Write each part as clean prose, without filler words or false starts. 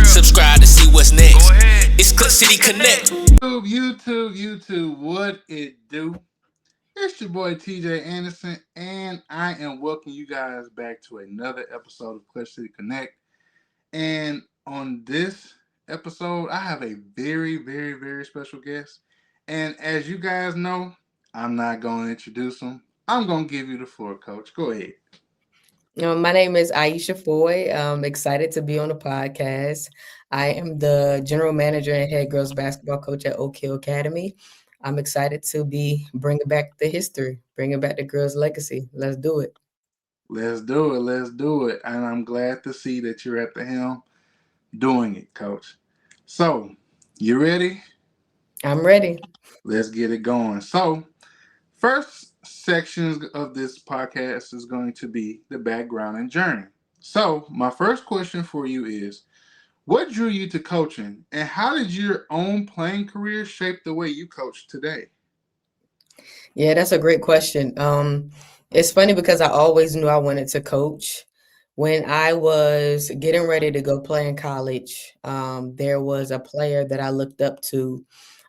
Subscribe to see what's next. It's Clip City Connect. YouTube, what it do? It's your boy TJ Anderson, and I am welcoming you guys back to another episode of Clutch City Connect. And on this episode, I have a very special guest. And as you guys know, I'm not going to introduce him. I'm going to give you the floor, Coach. Go ahead. My name is Aisha Foy. I'm excited to be on the podcast. I am the general manager and head girls basketball coach at Oak Hill Academy. I'm excited to be bringing back the history, bringing back the girls' legacy. Let's do it. Let's do it. Let's do it. And I'm glad to see that you're at the helm doing it, Coach. So, you ready? I'm ready. Let's get it going. So, first sections of this podcast is going to be the background and journey. So, my first question for you is, what drew you to coaching, and how did your own playing career shape the way you coach today? Yeah, that's a great question. It's funny because I always knew I wanted to coach. When I was getting ready to go play in college, there was a player that I looked up to.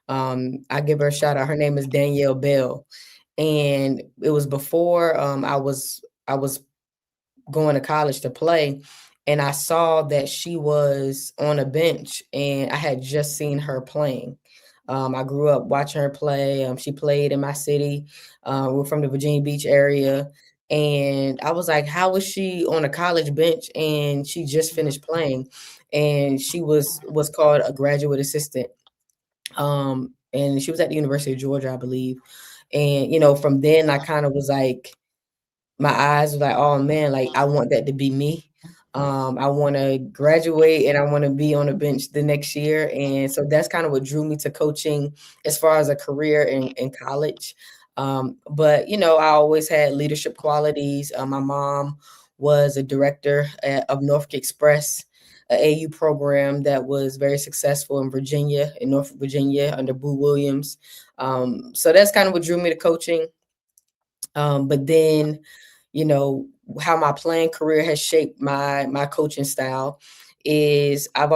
I give her a shout out. Her name is Danielle Bell, and it was before I was going to college to play, and I saw that she was on a bench, and I had just seen her playing. I grew up watching her play. She played in my city. We're from the Virginia Beach area. And I was like, how was she on a college bench and she just finished playing? And she was called a graduate assistant. And she was at the University of Georgia, I believe. And, from then I kind of was like, my eyes were like, oh man, like I want that to be me. I want to graduate and I want to be on a bench the next year. And so that's kind of what drew me to coaching as far as a career in college. But, I always had leadership qualities. My mom was a director of Norfolk Express, a AU program that was very successful in Virginia, in Norfolk, Virginia, under Boo Williams. So that's kind of what drew me to coaching. But then, you know, how my playing career has shaped my coaching style is I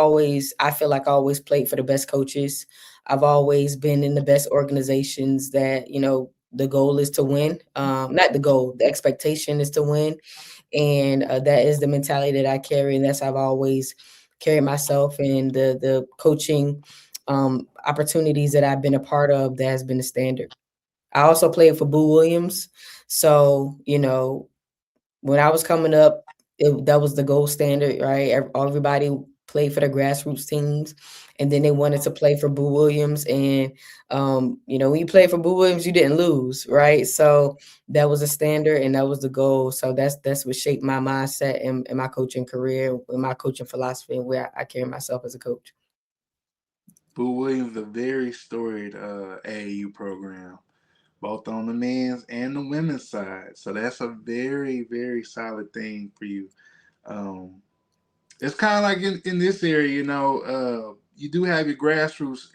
feel like I always played for the best coaches. I've always been in the best organizations that, the goal is to win. Not the goal, the expectation is to win. And that is the mentality that I carry. And that's how I've always carried myself, and the coaching opportunities that I've been a part of, that has been the standard. I also played for Boo Williams. So, when I was coming up, that was the gold standard, right? Everybody played for the grassroots teams, and then they wanted to play for Boo Williams. And, when you played for Boo Williams, you didn't lose, right? So that was a standard and that was the goal. So that's what shaped my mindset and my coaching career, and my coaching philosophy, and where I carry myself as a coach. Boo Williams, a very storied AAU program, both on the men's and the women's side. So that's a very solid thing for you. Um, it's kind of like in this area, you do have your grassroots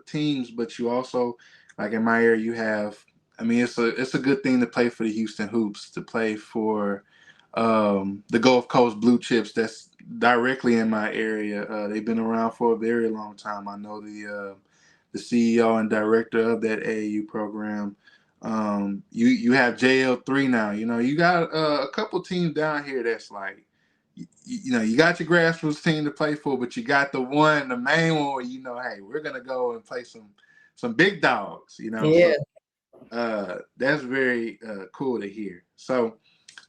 teams, but you also, like in my area, you have. I mean, it's a good thing to play for the Houston Hoops, to play for the Gulf Coast Blue Chips. That's directly in my area. They've been around for a very long time. I know the CEO and director of that AAU program. You have JL3 now. You got a couple teams down here that's like, you got your grassroots team to play for, but you got the main one where hey, we're gonna go and play some big dogs. Yeah. So that's very cool to hear. So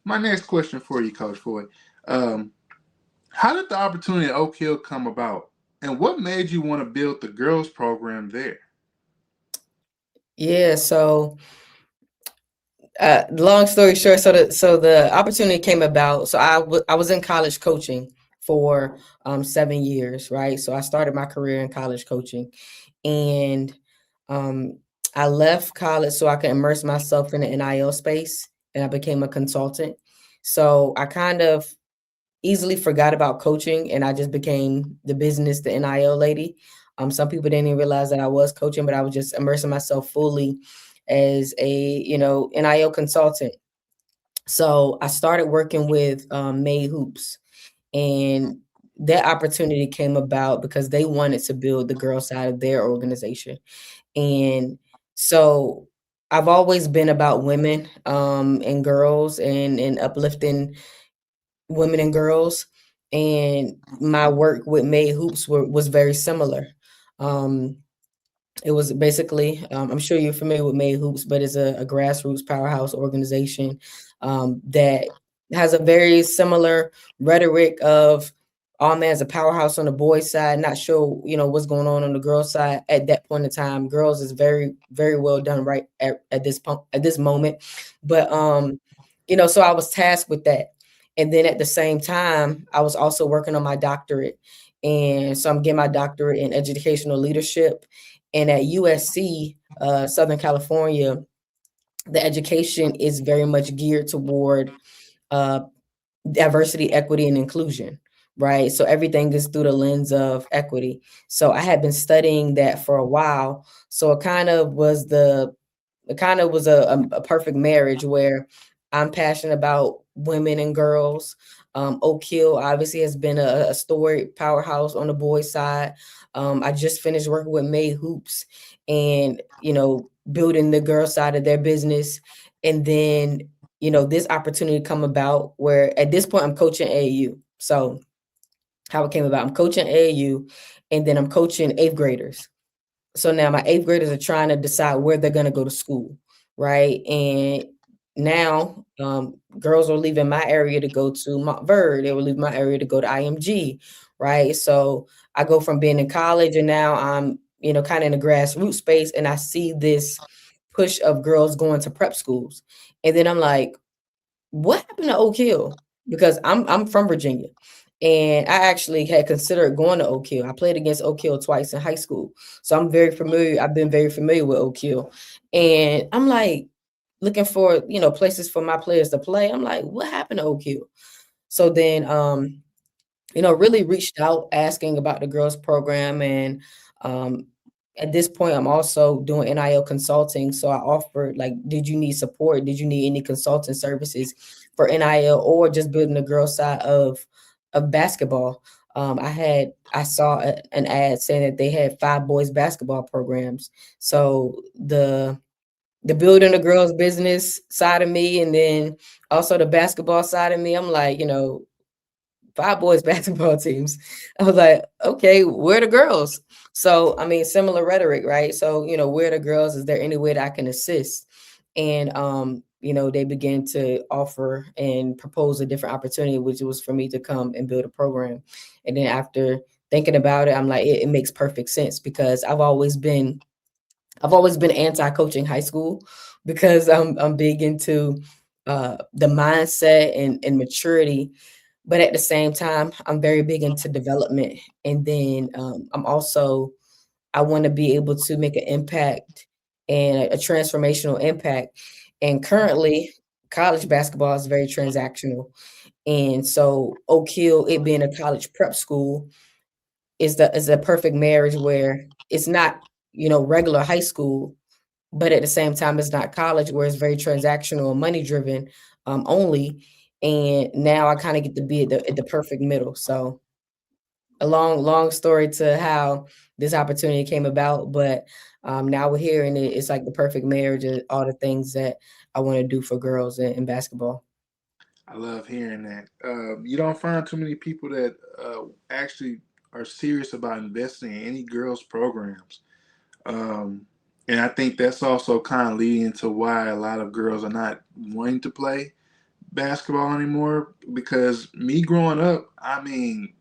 my next question for you, Coach Foy, um, how did the opportunity at Oak Hill come about, and what made you want to build the girls program there? Yeah. So, long story short, so the opportunity came about. So I was in college coaching for 7 years, right? So I started my career in college coaching, and um, I left college so I could immerse myself in the NIL space, and I became a consultant. So I kind of easily forgot about coaching, and I just became the business, the NIL lady. Some people didn't even realize that I was coaching, but I was just immersing myself fully as a, NIL consultant. So I started working with May Hoops, and that opportunity came about because they wanted to build the girl side of their organization. And so I've always been about women, and girls, and uplifting women and girls. And my work with Made Hoops was very similar. Um, it was basically, I'm sure you're familiar with Made Hoops, but it's a grassroots powerhouse organization that has a very similar rhetoric of all man's a powerhouse on the boys' side. Not sure, what's going on the girls' side at that point in time. Girls is very, very well done right at this point, at this moment. But so I was tasked with that. And then at the same time, I was also working on my doctorate. And so I'm getting my doctorate in educational leadership. And at USC, Southern California, the education is very much geared toward uh, diversity, equity, and inclusion, right? So everything is through the lens of equity. So I had been studying that for a while. So it kind of was a perfect marriage where I'm passionate about women and girls. Oak Hill obviously has been a storied powerhouse on the boys' side. I just finished working with May Hoops and, building the girls' side of their business. And then, this opportunity come about where at this point I'm coaching AAU. So how it came about, I'm coaching AAU and then I'm coaching eighth graders. So now my eighth graders are trying to decide where they're going to go to school, right? And now girls are leaving my area to go to Montverde. They will leave my area to go to IMG, right? So I go from being in college and now I'm, kind of in the grassroots space, and I see this push of girls going to prep schools. And then I'm like, what happened to Oak Hill? Because I'm from Virginia. And I actually had considered going to Oak Hill. I played against Oak Hill twice in high school. So I'm very familiar. I've been very familiar with Oak Hill. And I'm like looking for, places for my players to play. I'm like, what happened to Oak Hill? So then really reached out asking about the girls program. And um, at this point, I'm also doing NIL consulting. So I offered, like, did you need support? Did you need any consulting services for NIL or just building the girls side of basketball? I saw an ad saying that they had 5 boys basketball programs. So the building the girls business side of me, and then also the basketball side of me, I'm like, 5 boys basketball teams. I was like, okay, where are the girls? So, I mean, similar rhetoric, right? So, where are the girls? Is there any way that I can assist? And, they began to offer and propose a different opportunity, which was for me to come and build a program. And then after thinking about it, I'm like, it makes perfect sense because I've always been anti-coaching high school because I'm big into the mindset and maturity, but at the same time, I'm very big into development. And then I want to be able to make an impact and a transformational impact. And currently, college basketball is very transactional. And so Oak Hill, it being a college prep school, is a perfect marriage where it's not, regular high school, but at the same time, it's not college where it's very transactional and money driven only. And now I kind of get to be at the perfect middle. So a long story to how this opportunity came about, but now we're here, and it's like the perfect marriage of all the things that I want to do for girls in basketball. I love hearing that. You don't find too many people that actually are serious about investing in any girls' programs. Um, and I think that's also kind of leading to why a lot of girls are not wanting to play basketball anymore. Because me growing up, I mean,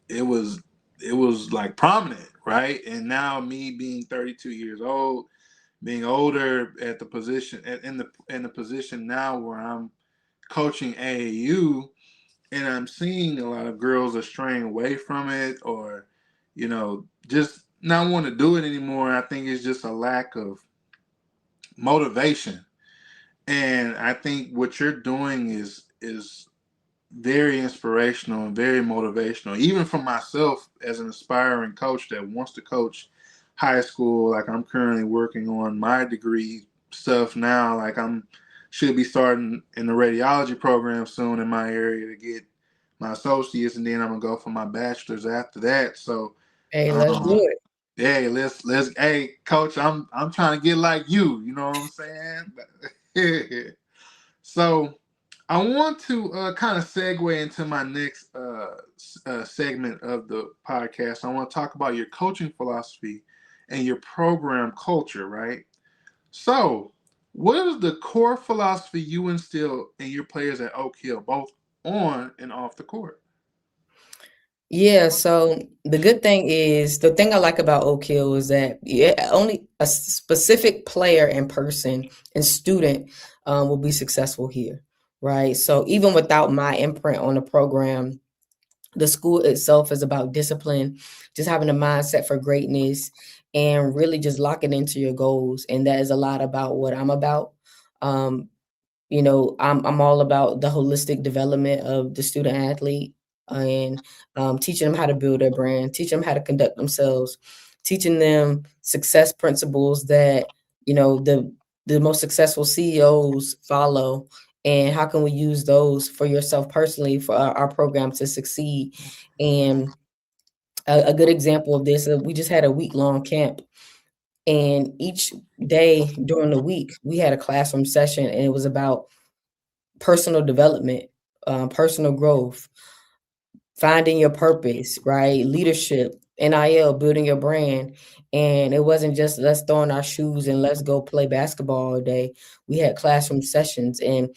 it was it was like prominent, right? And now me being 32 years old, being older at the position in the position now where I'm coaching AAU, and I'm seeing a lot of girls are straying away from it, or just not want to do it anymore. I think it's just a lack of motivation, and I think what you're doing is very inspirational and very motivational, even for myself as an aspiring coach that wants to coach high school. Like, I'm currently working on my degree stuff now. Like, I'm should be starting in the radiology program soon in my area to get my associates, and then I'm gonna go for my bachelor's after that. So, Hey, let's do um, it. hey, let's hey, coach, I'm trying to get like you. You know what I'm saying? So, I want to kind of segue into my next segment of the podcast. I want to talk about your coaching philosophy and your program culture, right? So, what is the core philosophy you instill in your players at Oak Hill, both on and off the court? Yeah, so the good thing is the thing I like about Oak Hill is that only a specific player and person and student will be successful here, right? So even without my imprint on the program, the school itself is about discipline, just having a mindset for greatness, and really just locking into your goals. And that is a lot about what I'm about. Um, I'm all about the holistic development of the student athlete and teaching them how to build their brand, teaching them how to conduct themselves, teaching them success principles that the most successful CEOs follow, and how can we use those for yourself personally for our program to succeed. And a good example of this, we just had a week-long camp, and each day during the week we had a classroom session, and it was about personal development, personal growth, finding your purpose, right? Leadership, NIL, building your brand. And it wasn't just let's throw on our shoes and let's go play basketball all day. We had classroom sessions, and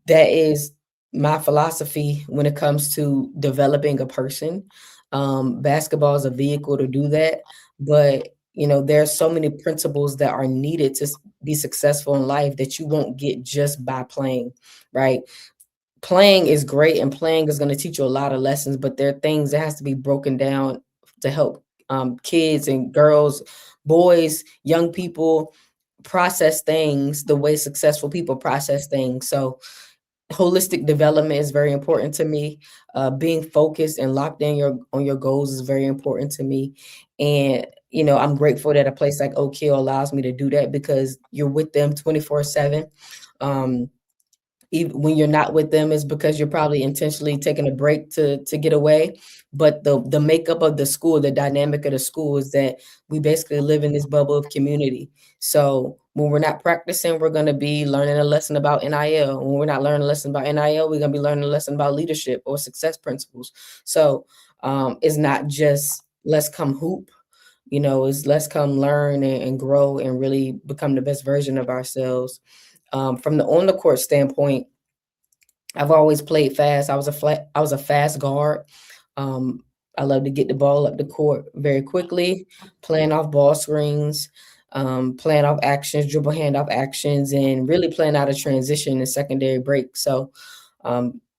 that is my philosophy when it comes to developing a person. Basketball is a vehicle to do that, but there's so many principles that are needed to be successful in life that you won't get just by playing, right? Playing is great, and playing is going to teach you a lot of lessons, but there are things that has to be broken down to help kids and girls, boys, young people process things the way successful people process things. So holistic development is very important to me. Being focused and locked in on your goals is very important to me. And I'm grateful that a place like Oak Hill allows me to do that, because you're with them 24/7. um Even when you're not with them is because you're probably intentionally taking a break to get away. But the makeup of the school, the dynamic of the school is that we basically live in this bubble of community. So when we're not practicing, we're going to be learning a lesson about NIL. When we're not learning a lesson about NIL, we're going to be learning a lesson about leadership or success principles. So it's not just let's come hoop, it's let's come learn and grow and really become the best version of ourselves. From the on the court standpoint, I've always played fast. I was a fast guard. Um, I love to get the ball up the court very quickly, playing off ball screens, playing off actions, dribble handoff actions, and really playing out a transition and secondary break. So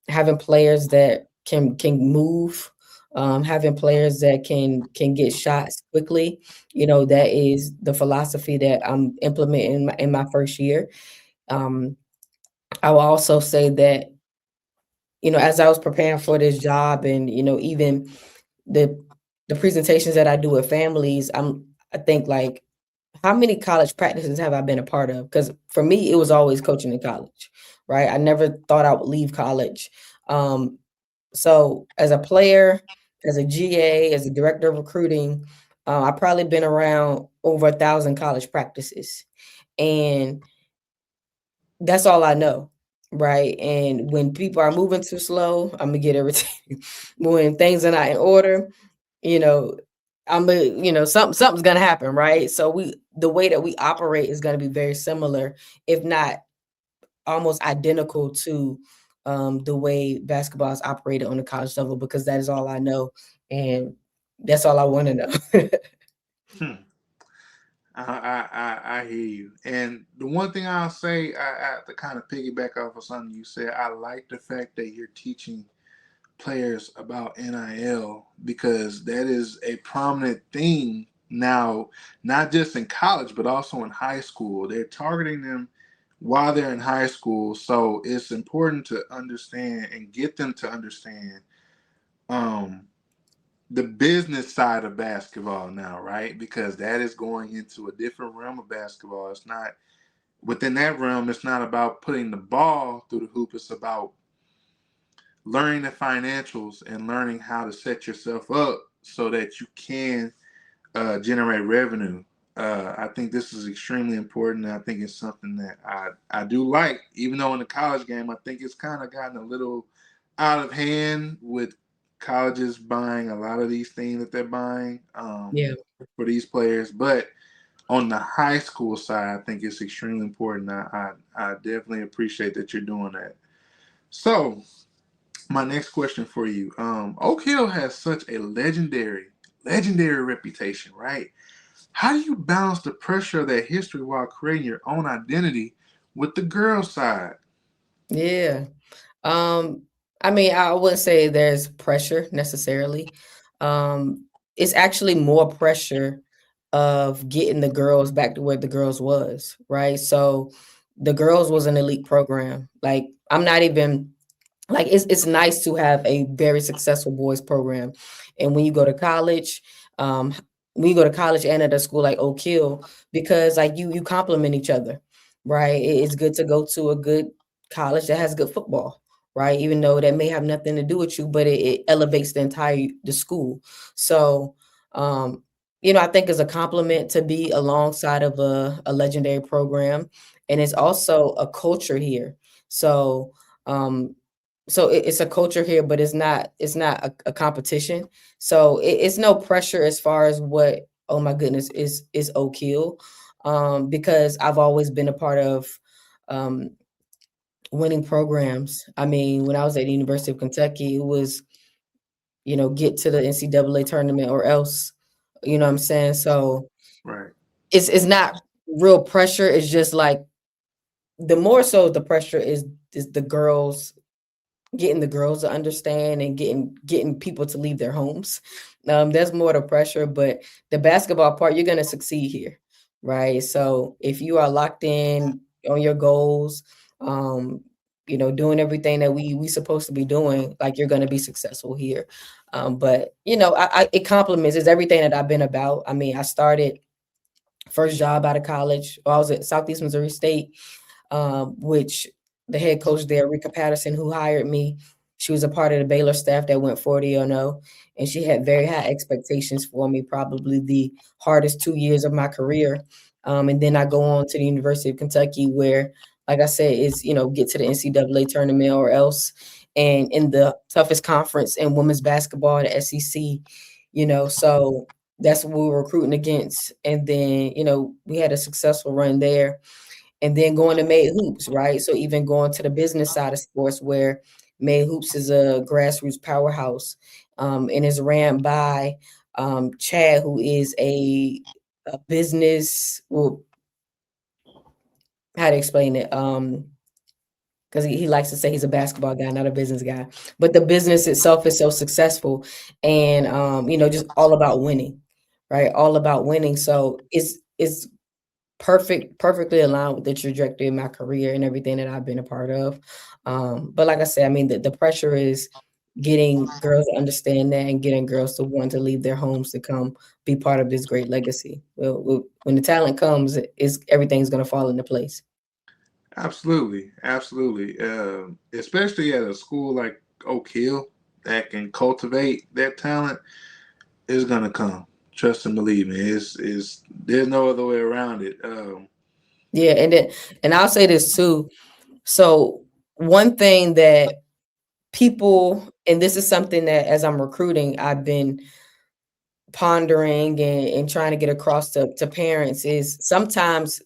having players that can move, having players that can get shots quickly, that is the philosophy that I'm implementing in my first year. Um, I will also say that as I was preparing for this job, and even the presentations that I do with families, I think like, how many college practices have I been a part of? Because for me, it was always coaching in college, right? I never thought I would leave college. Um, so as a player, as a GA, as a director of recruiting, I've probably been around over 1,000 college practices. And that's all I know, right? And when people are moving too slow, Imma get irritated. When things are not in order, you know, something's gonna happen, right? So the way that we operate is gonna be very similar, if not almost identical to, the way basketball is operated on the college level, because that is all I know, and that's all I wanna know. Hmm. I hear you. And the one thing I'll say, I to kind of piggyback off of something you said, I like the fact that you're teaching players about NIL, because that is a prominent thing now, not just in college, but also in high school. They're targeting them while they're in high school. So it's important to understand and get them to understand um, the business side of basketball now, right? Because that is going into a different realm of basketball. It's not within that realm, it's not about putting the ball through the hoop, it's about learning the financials and learning how to set yourself up so that you can generate revenue. I think this is extremely important. I think it's something that I do like, even though in the college game, I think it's kind of gotten a little out of hand with colleges buying a lot of these things that they're buying Yeah. for these players. But on the high school side, I think it's extremely important. I definitely appreciate that you're doing that. So, my next question for you: Oak Hill has such a legendary reputation, right? How do you balance the pressure of that history while creating your own identity with the girl side? Yeah. Um, I mean, I wouldn't say there's pressure necessarily. It's actually more pressure of getting the girls back to where the girls was, right? So the girls was an elite program. Like I'm not even like it's nice to have a very successful boys program. And um, when you go to college and at a school like Oak Hill, because like you complement each other, right? It's good to go to a good college that has good football, right? Even though that may have nothing to do with you, but it elevates the school. So um, I think it's a compliment to be alongside of a legendary program. And it's also a culture here. So um it's a culture here, but it's not a competition. So it's no pressure as far as what, oh my goodness, is Oak Hill. Because I've always been a part of um winning programs. I mean, when I was at the University of Kentucky, it was, get to the NCAA tournament or else, you know what I'm saying? So Right. it's not real pressure. It's just like the more so the pressure is the girls, getting the girls to understand and getting people to leave their homes. There's more to pressure, but the basketball part, you're gonna succeed here, right? So if you are locked in on your goals, um, doing everything that we supposed to be doing, like you're gonna be successful here. But it complements is everything that I've been about. I mean, I started first job out of college. I was at Southeast Missouri State, which the head coach there, Rika Patterson, who hired me, she was a part of the Baylor staff that went 40-0, and she had very high expectations for me, probably the hardest 2 years of my career. And then I go on to the University of Kentucky, where, like I said, is get to the NCAA tournament or else, and in the toughest conference in women's basketball, the SEC. So that's what we were recruiting against. And then we had a successful run there, and then going to Made Hoops, right? So even going to the business side of sports, where Made Hoops is a grassroots powerhouse, and is ran by Chad, who is a business. Well, how to explain it? Because he likes to say he's a basketball guy, not a business guy. But the business itself is so successful, and just all about winning, right? All about winning. So it's perfectly aligned with the trajectory of my career and everything that I've been a part of. But like I said, I mean, the pressure is getting girls to understand that and getting girls to want to leave their homes to come be part of this great legacy. When the talent comes, is everything's going to fall into place. Absolutely, absolutely. Especially at a school like Oak Hill that can cultivate that talent is gonna come. Trust and believe me. It's there's no other way around it. Yeah, and I'll say this too. So one thing that people, and this is something that as I'm recruiting, I've been pondering and trying to get across to parents, is sometimes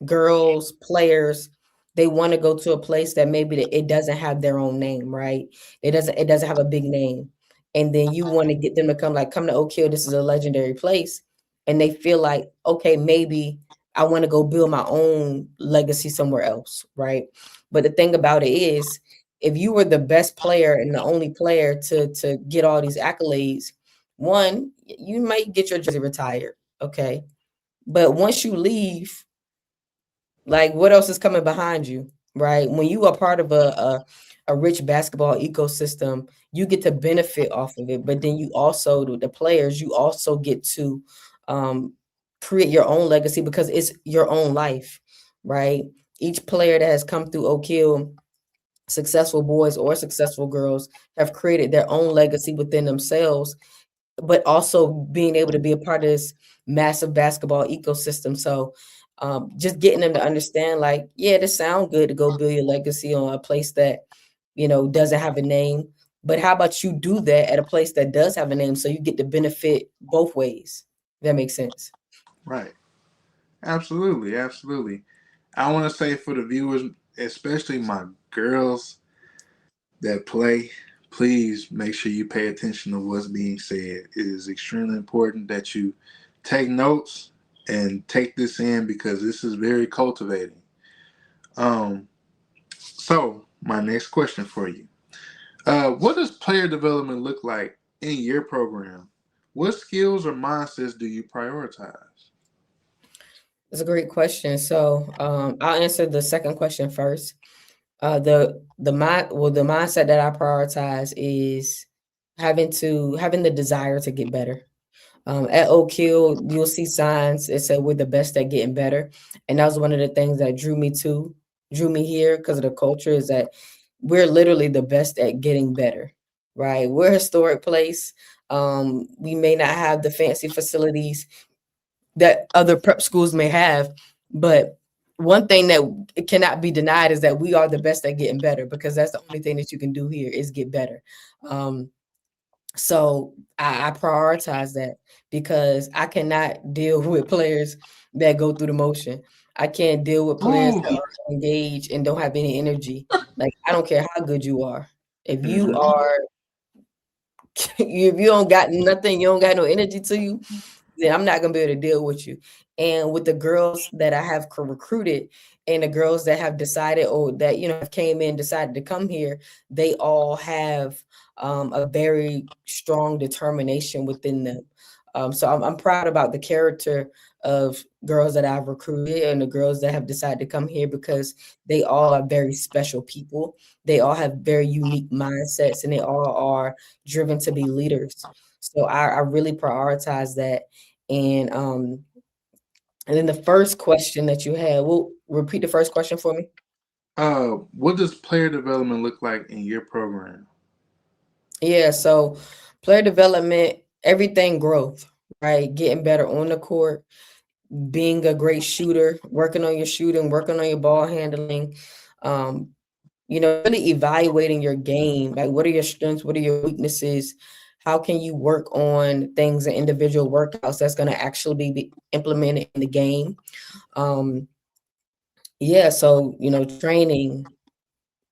girls, players, they want to go to a place that maybe it doesn't have their own name, right? It doesn't have a big name. And then you want to get them to come to Oak Hill, this is a legendary place. And they feel like, okay, maybe I want to go build my own legacy somewhere else, right? But the thing about it is, if you were the best player and the only player to get all these accolades, one, you might get your jersey retired, okay? But once you leave, like, what else is coming behind you, right? When you are part of a rich basketball ecosystem, you get to benefit off of it. But then you also, the players, you also get to um, create your own legacy because it's your own life, right? Each player that has come through Oak Hill, successful boys or successful girls have created their own legacy within themselves, but also being able to be a part of this massive basketball ecosystem. So just getting them to understand, like, yeah, this sounds good to go build your legacy on a place that, doesn't have a name. But how about you do that at a place that does have a name, so you get to benefit both ways? If that makes sense. Right. Absolutely. Absolutely. I want to say for the viewers, especially my girls that play, please make sure you pay attention to what's being said. It is extremely important that you take notes and take this in because this is very cultivating. Um, so my next question for you. What does player development look like in your program? What skills or mindsets do you prioritize? It's a great question. So I'll answer the second question first. The mindset that I prioritize is having the desire to get better. At Oak Hill, you'll see signs. It said we're the best at getting better, and that was one of the things that drew me here because of the culture. Is that we're literally the best at getting better, right? We're a historic place. We may not have the fancy facilities that other prep schools may have, but one thing that cannot be denied is that we are the best at getting better, because that's the only thing that you can do here is get better. So I prioritize that because I cannot deal with players that go through the motion. I can't deal with players Ooh. that are engaged and don't have any energy. Like, I don't care how good you are. If you Mhm. are, if you don't got nothing, you don't got no energy to you, then I'm not gonna be able to deal with you. And with the girls that I have recruited and the girls that have decided, or that have came in, decided to come here, they all have a very strong determination within them. So I'm proud about the character of girls that I've recruited and the girls that have decided to come here, because they all are very special people. They all have very unique mindsets, and they all are driven to be leaders. So I really prioritize that. And then the first question that you had, well, repeat the first question for me. What does player development look like in your program? Yeah, so player development, everything growth, right? Getting better on the court, being a great shooter, working on your shooting, working on your ball handling, um, really evaluating your game. Like, what are your strengths? What are your weaknesses? How can you work on things and individual workouts that's going to actually be implemented in the game? Um, yeah, so training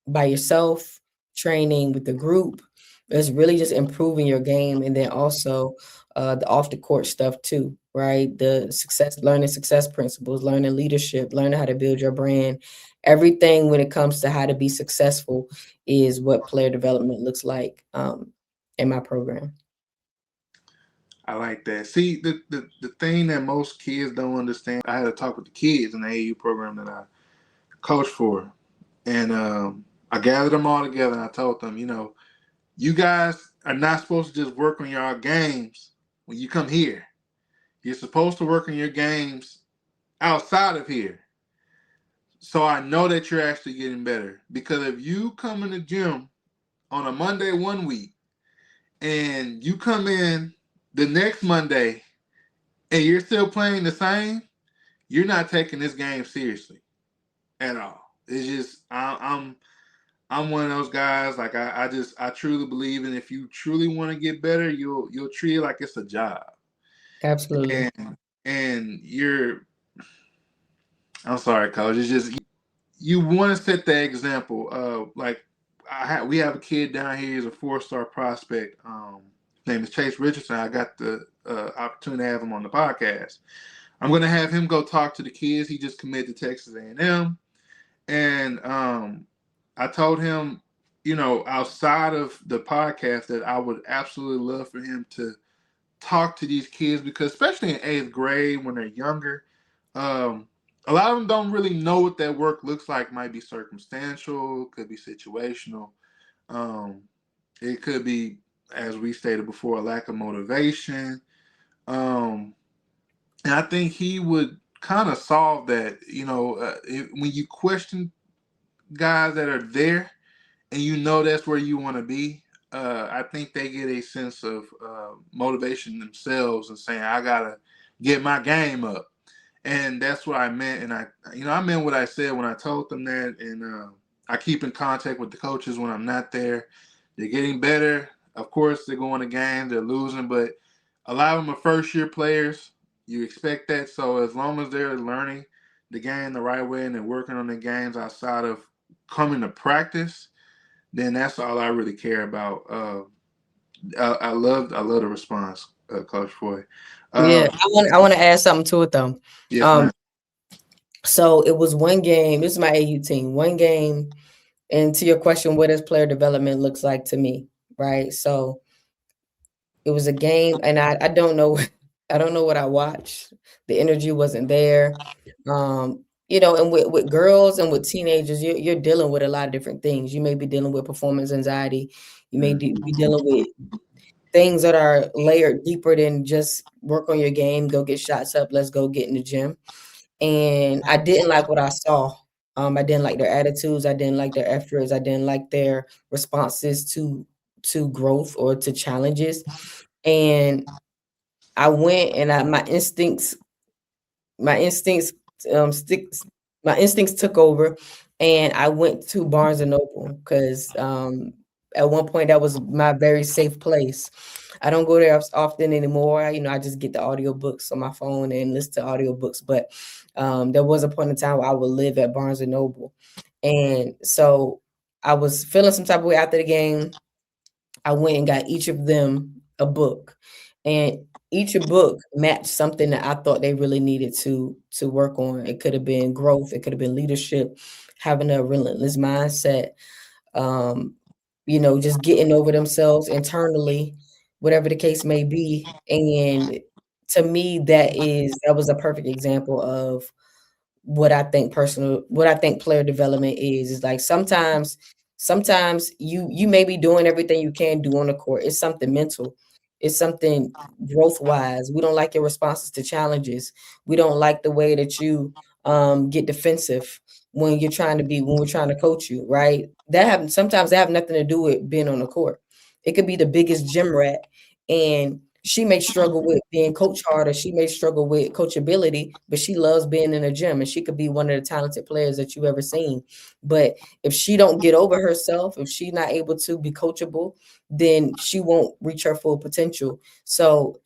by yourself, training with the group, is really just improving your game, and then also the off the court stuff too, right? Learning success principles, learning leadership, learning how to build your brand. Everything when it comes to how to be successful is what player development looks like in my program. I like that. See, the thing that most kids don't understand, I had to talk with the kids in the AU program that I coach for. And I gathered them all together and I told them, you guys are not supposed to just work on your games when you come here. You're supposed to work on your games outside of here. So I know that you're actually getting better. Because if you come in the gym on a Monday one week and you come in the next Monday and you're still playing the same, you're not taking this game seriously at all. It's just I'm one of those guys. Like I truly believe in, if you truly want to get better, you'll treat it like it's a job. Absolutely. And you're, I'm sorry, coach. It's just you want to set the example. Like we have a kid down here. He's a 4-star prospect. His name is Chase Richardson. I got the opportunity to have him on the podcast. I'm gonna have him go talk to the kids. He just committed to Texas A&M, and I told him, outside of the podcast, that I would absolutely love for him to talk to these kids, because especially in 8th grade when they're younger, um, a lot of them don't really know what that work looks like. Might be circumstantial, could be situational. Um, it could be, as we stated before, a lack of motivation. Um, and I think he would kind of solve that. When you question guys that are there, and you know that's where you want to be, I think they get a sense of motivation themselves and saying, I gotta get my game up. And that's what I meant. And I meant what I said when I told them that. And I keep in contact with the coaches when I'm not there. They're getting better. Of course, they're going to games, they're losing, but a lot of them are first year players. You expect that. So as long as they're learning the game the right way and they're working on their games outside of coming to practice, then that's all I really care about. I love the response, Coach Foy. Yeah, Uh, I want to add something to it though. yes, Um, ma'am. so it was one game. This is my AU team. One game, and to your question, what does player development looks like to me, right? So it was a game, and I don't know, I don't know what I watched. The energy wasn't there. And with girls and with teenagers, you're dealing with a lot of different things. You may be dealing with performance anxiety. You may be dealing with things that are layered deeper than just work on your game, go get shots up, let's go get in the gym. And I didn't like what I saw. I didn't like their attitudes, I didn't like their efforts, I didn't like their responses to growth or to challenges. And I went and my instincts sticks my instincts took over, and I went to Barnes and Noble because at one point that was my very safe place. I don't go there as often anymore. I just get the audiobooks on my phone and listen to audiobooks. But there was a point in time where I would live at Barnes and Noble. And so I was feeling some type of way after the game. I went and got each of them a book, and each book matched something that I thought they really needed to work on. It could have been growth, it could have been leadership, having a relentless mindset, um, just getting over themselves internally, whatever the case may be. And to me, that was a perfect example of what I think player development is like sometimes you may be doing everything you can do on the court. It's something mental. It's something growth wise. We don't like your responses to challenges. We don't like the way that you get defensive when we're trying to coach you, right? Sometimes that have nothing to do with being on the court. It could be the biggest gym rat, and she may struggle with being coach hard, or she may struggle with coachability, but she loves being in a gym, and she could be one of the talented players that you've ever seen. But if she don't get over herself, if she's not able to be coachable, then she won't reach her full potential. So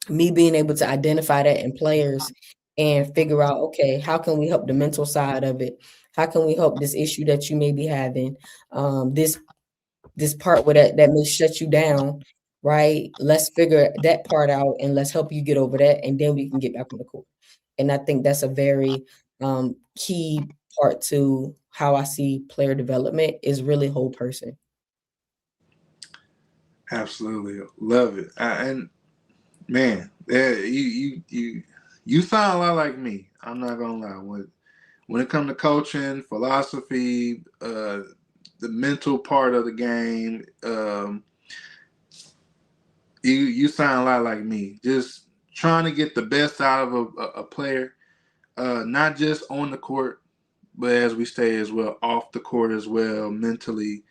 me being able to identify that in players and figure out, okay, how can we help the mental side of it? How can we help this issue that you may be having? This part where that may shut you down, right? Let's figure that part out and let's help you get over that, and then we can get back on the court. And I think that's a very key part to how I see player development is really whole person. Absolutely love it. And man, you sound a lot like me. I'm not gonna lie. When it comes to coaching, philosophy, the mental part of the game, you sound a lot like me. Just trying to get the best out of a player, not just on the court, but as we say as well, off the court as well, mentally,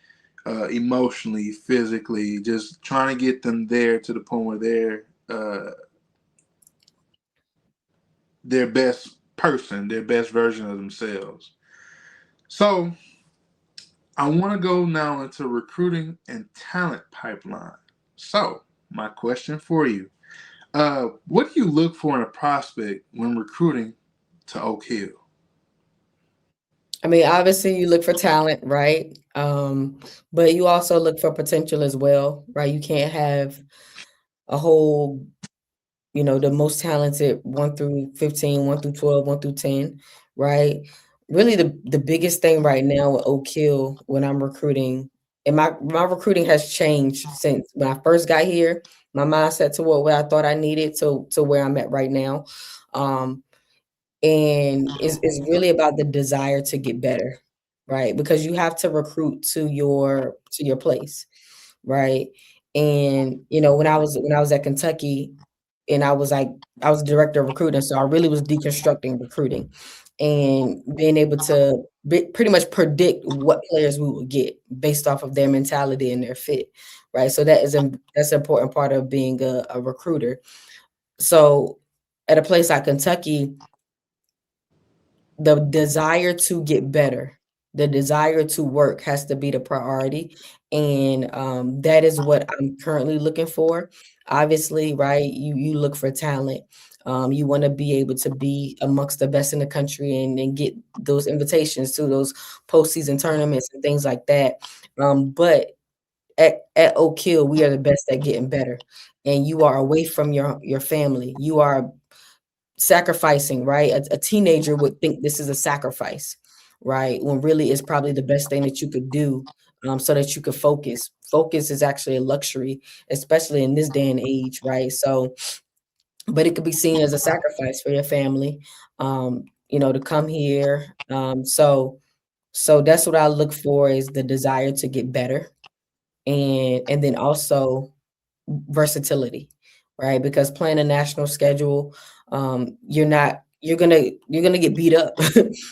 emotionally, physically, just trying to get them there to the point where they're their best person, their best version of themselves. So I want to go now into recruiting and talent pipeline. So my question for you, what do you look for in a prospect when recruiting to Oak Hill? I mean, obviously you look for talent, right? But you also look for potential as well, right? You can't have a whole, the most talented 1 through 15, 1 through 12, 1 through 10, right? Really the biggest thing right now with Oak Hill when I'm recruiting, and my recruiting has changed since when I first got here, my mindset to what I thought I needed to where I'm at right now. Um, and it's really about the desire to get better, right? Because you have to recruit to your place, right? And when I was at Kentucky, and I was director of recruiting, so I really was deconstructing recruiting. and being able to pretty much predict what players we will get based off of their mentality and their fit, right? So that's an important part of being a recruiter. So at a place like Kentucky, the desire to get better, the desire to work has to be the priority. And that is what I'm currently looking for. Obviously, right? You look for talent. You want to be able to be amongst the best in the country and get those invitations to those postseason tournaments and things like that. But at Oak Hill, we are the best at getting better. And you are away from your family. You are sacrificing, right? A teenager would think this is a sacrifice, right? When really it's probably the best thing that you could do, so that you could focus. Focus is actually a luxury, especially in this day and age, right? So, but it could be seen as a sacrifice for your family, to come here. So that's what I look for is the desire to get better, and then also versatility, right? Because playing a national schedule, you're gonna get beat up.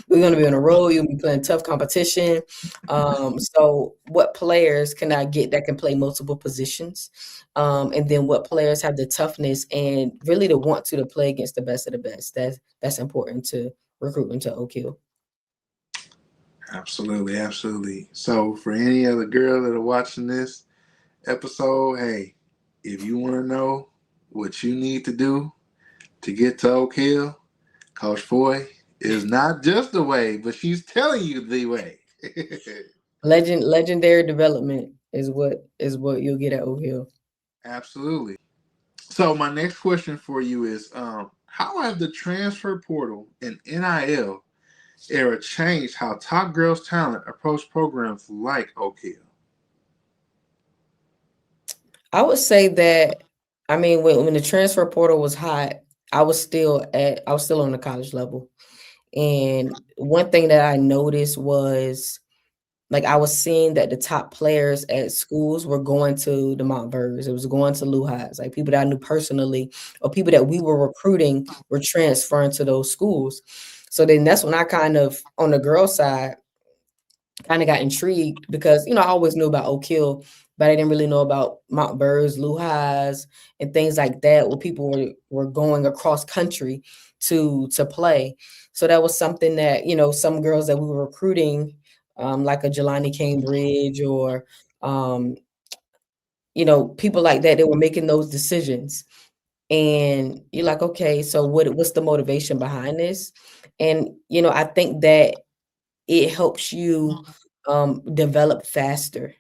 We're gonna be on a road. You'll be playing tough competition. So what players can I get that can play multiple positions? And then what players have the toughness and really the want to play against the best of the best. That's important to recruit into Oak Hill. Absolutely, absolutely. So for any other girl that are watching this episode, hey, if you want to know what you need to do to get to Oak Hill, Coach Foy is not just the way, but she's telling you the way. Legendary development is what you'll get at Oak Hill. Absolutely. So my next question for you is, how have the transfer portal and NIL era changed how top girls talent approach programs like Oak Hill? I would say that, I mean, when the transfer portal was hot, I was still on the college level. And one thing that I noticed was like I was seeing that the top players at schools were going to the Montvers. It was going to Lehigh. Like people that I knew personally or people that we were recruiting were transferring to those schools. So then that's when I kind of, on the girl side, kind of got intrigued because I always knew about Oak Hill, but I didn't really know about Mount Burrs, Lehigh, and things like that, where people were going across country to play. So that was something that some girls that we were recruiting, like a Jelani Cambridge or people like that, they were making those decisions. And you're like, okay, so what's the motivation behind this? And I think that it helps you develop faster.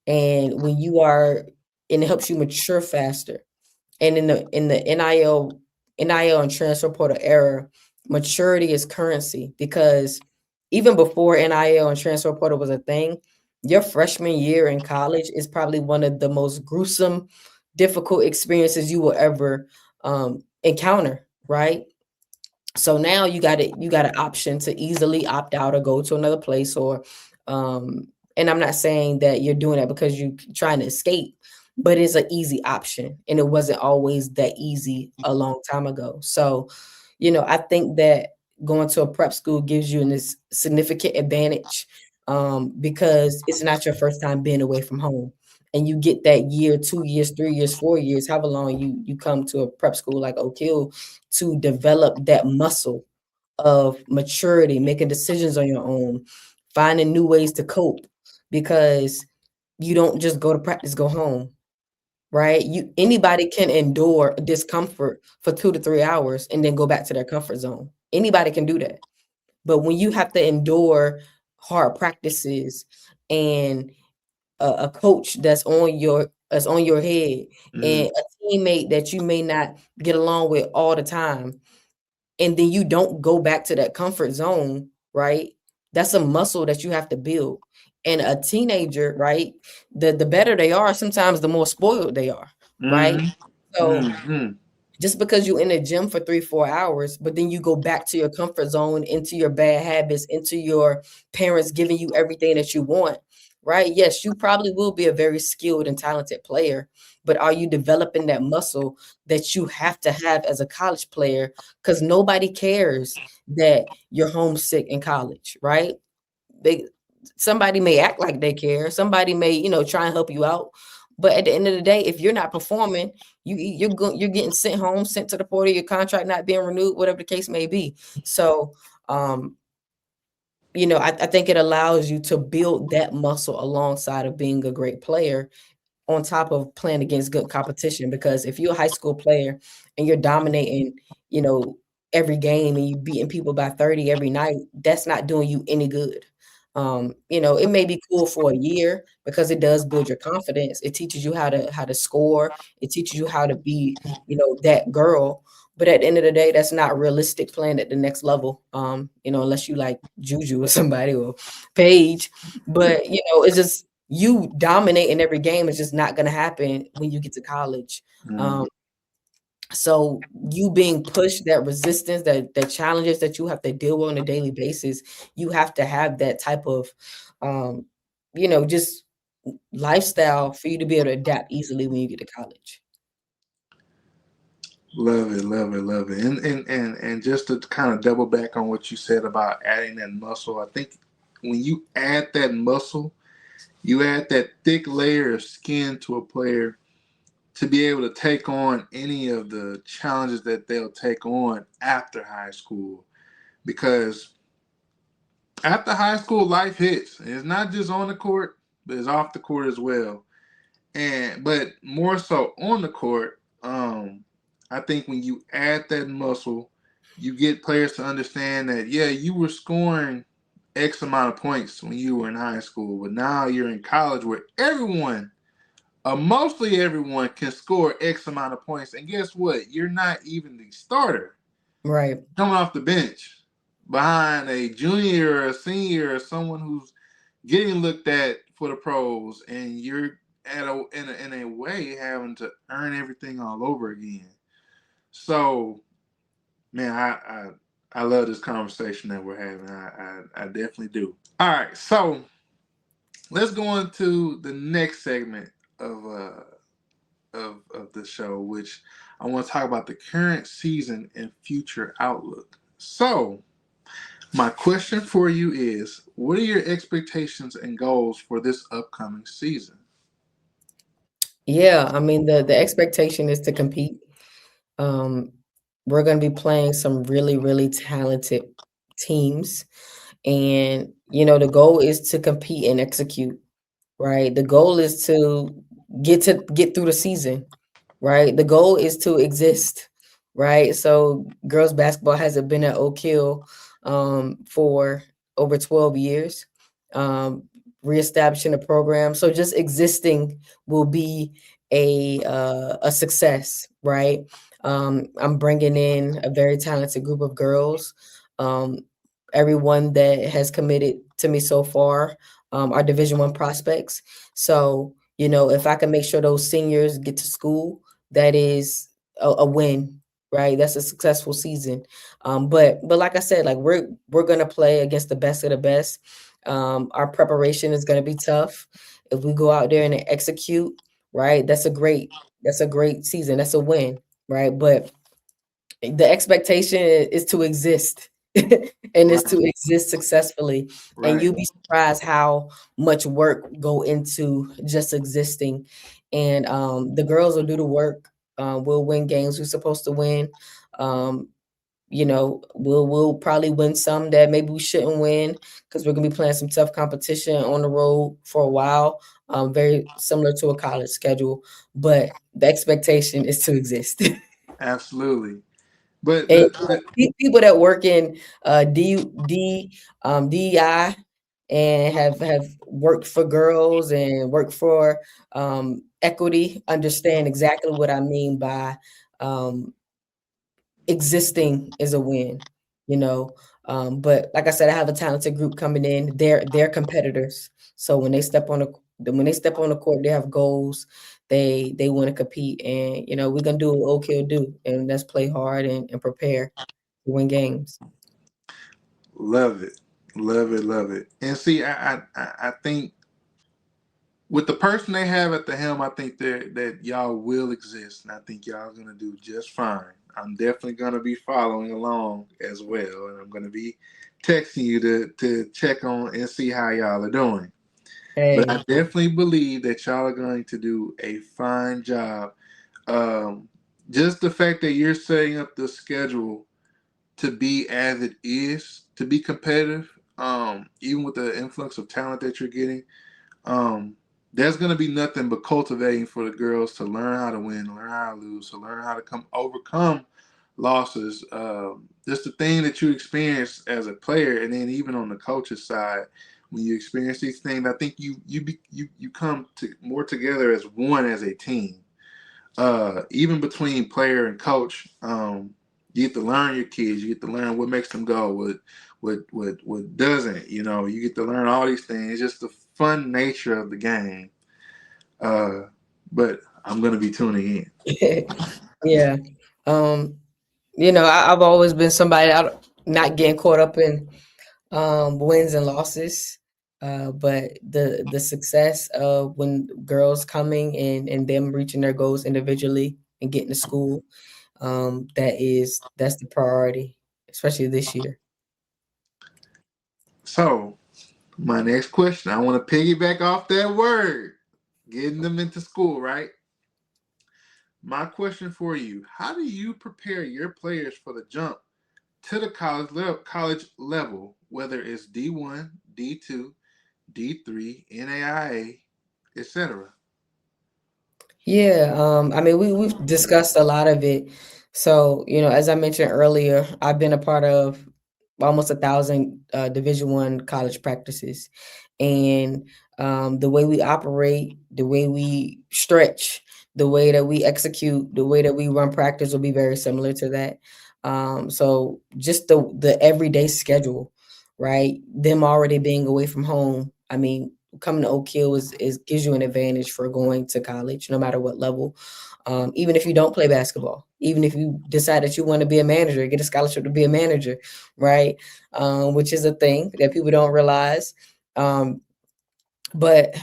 And and it helps you mature faster. And in the NIL and transfer portal era, maturity is currency because even before NIL and transfer portal was a thing, your freshman year in college is probably one of the most gruesome, difficult experiences you will ever encounter, right? So now you got an option to easily opt out or go to another place or and I'm not saying that you're doing that because you're trying to escape, but it's an easy option and it wasn't always that easy a long time ago. So, I think that going to a prep school gives you this significant advantage because it's not your first time being away from home. And you get that year, 2 years, 3 years, 4 years, however long you come to a prep school like Oak Hill to develop that muscle of maturity, making decisions on your own, finding new ways to cope because you don't just go to practice, go home, right? Anybody can endure discomfort for 2 to 3 hours and then go back to their comfort zone. Anybody can do that. But when you have to endure hard practices and a coach that's on your head Mm, and a teammate that you may not get along with all the time, and then you don't go back to that comfort zone, right? That's a muscle that you have to build. And a teenager, right? The better they are, sometimes the more spoiled they are, right? mm, So mm, just because you're in the gym for 3, 4 hours, but then you go back to your comfort zone, into your bad habits, into your parents giving you everything that you want, right? Yes, you probably will be a very skilled and talented player, but are you developing that muscle that you have to have as a college player? Because nobody cares that you're homesick in college, right? They Somebody may act like they care. Somebody may, try and help you out. But at the end of the day, if you're not performing, you're getting sent home, sent to the port of your contract not being renewed, whatever the case may be. So, um, I think it allows you to build that muscle alongside of being a great player on top of playing against good competition. Because if you're a high school player and you're dominating, you know, every game and you beating people by 30 every night, that's not doing you any good. It may be cool for a year because it does build your confidence. It teaches you how to score. It teaches you how to be, that girl. But at the end of the day, that's not realistic playing at the next level. Unless you like Juju or somebody or Paige. But it's just you dominating every game is just not going to happen when you get to college. Mm. Um, so you being pushed, that resistance, that challenges that you have to deal with on a daily basis, you have to have that type of, um, just lifestyle for you to be able to adapt easily when you get to college. Love it, love it, love it. And just to kind of double back on what you said about adding that muscle, I think when you add that muscle, you add that thick layer of skin to a player to be able to take on any of the challenges that they'll take on after high school. Because after high school, life hits. It's not just on the court, but it's off the court as well. And but more so on the court, I think when you add that muscle, you get players to understand that yeah, you were scoring X amount of points when you were in high school, but now you're in college where everyone, mostly everyone, can score X amount of points. And guess what? You're not even the starter Right. coming off the bench behind a junior or a senior or someone who's getting looked at for the pros, and you're in a way having to earn everything all over again. So, man, I love this conversation that we're having. I definitely do. All right, so let's go into the next segment of the show, which I want to talk about the current season and future outlook. So, my question for you is, what are your expectations and goals for this upcoming season? Yeah, I mean the expectation is to compete. Um, we're going to be playing some really, really talented teams. And, the goal is to compete and execute, right? The goal is to get through the season, right? The goal is to exist, right? So girls basketball hasn't been at Oak Hill for over 12 years, um, reestablishing the program. So just existing will be a success, right? I'm bringing in a very talented group of girls. Um, Everyone that has committed to me so far are Division 1 prospects. So if I can make sure those seniors get to school, that is a win, right? That's a successful season. But like I said, like we're gonna play against the best of the best. Our preparation is gonna be tough. If we go out there and execute, right, that's a great season. That's a win, right? But the expectation is to exist and is Right, to exist successfully, and right. you'll be surprised how much work go into just existing. And the girls will do the work. We'll win games we're supposed to win. um, we'll probably win some that maybe we shouldn't win because we're gonna be playing some tough competition on the road for a while, very similar to a college schedule, but the expectation is to exist. Absolutely. But And the people that work in DEI and have worked for girls and worked for equity understand exactly what I mean by um, existing is a win, you know. But like I said, I have a talented group coming in. They're competitors. So when they step on the court, they have goals. They want to compete, and we're gonna do what OK will do, and let's play hard and prepare to win games. love it, love it, love it. And see, I think with the person they have at the helm, I think that y'all will exist, and I think y'all gonna do just fine. I'm definitely gonna be following along as well, and I'm gonna be texting you to check on and see how y'all are doing. But I Hey, definitely believe that y'all are going to do a fine job. Um, just the fact that you're setting up the schedule to be as it is, to be competitive, even with the influx of talent that you're getting, um, there's going to be nothing but cultivating for the girls to learn how to win, learn how to lose, to learn how to overcome losses. Just the thing that you experience as a player, and then even on the coach's side, when you experience these things, I think you come to more together as one, as a team. Even between player and coach, you get to learn your kids. You get to learn what makes them go, what doesn't. You know, you get to learn all these things. It's just the fun nature of the game. Uh, but I'm gonna be tuning yeah. Um, I've always been somebody not getting caught up in wins and losses. But the success of when girls coming and them reaching their goals individually and getting to school, that's the priority, especially this year. in. So my next question, I want to piggyback off that word, getting them into school, right? My question for you: how do you prepare your players for the jump to the college level, whether it's D1, D2, D3, NAIA, etc.? Yeah, I mean, we've discussed a lot of it. So, as I mentioned earlier, I've been a part of almost 1,000 Division I college practices, and the way we operate, the way we stretch, the way that we execute, the way that we run practice will be very similar to that. So, just the everyday schedule, right? Them already being away from home. I mean, coming to Oak Hill is gives you an advantage for going to college, no matter what level. Even if you don't play basketball, even if you decide that you want to be a manager, get a scholarship to be a manager, right? Which is a thing that people don't realize. Um, but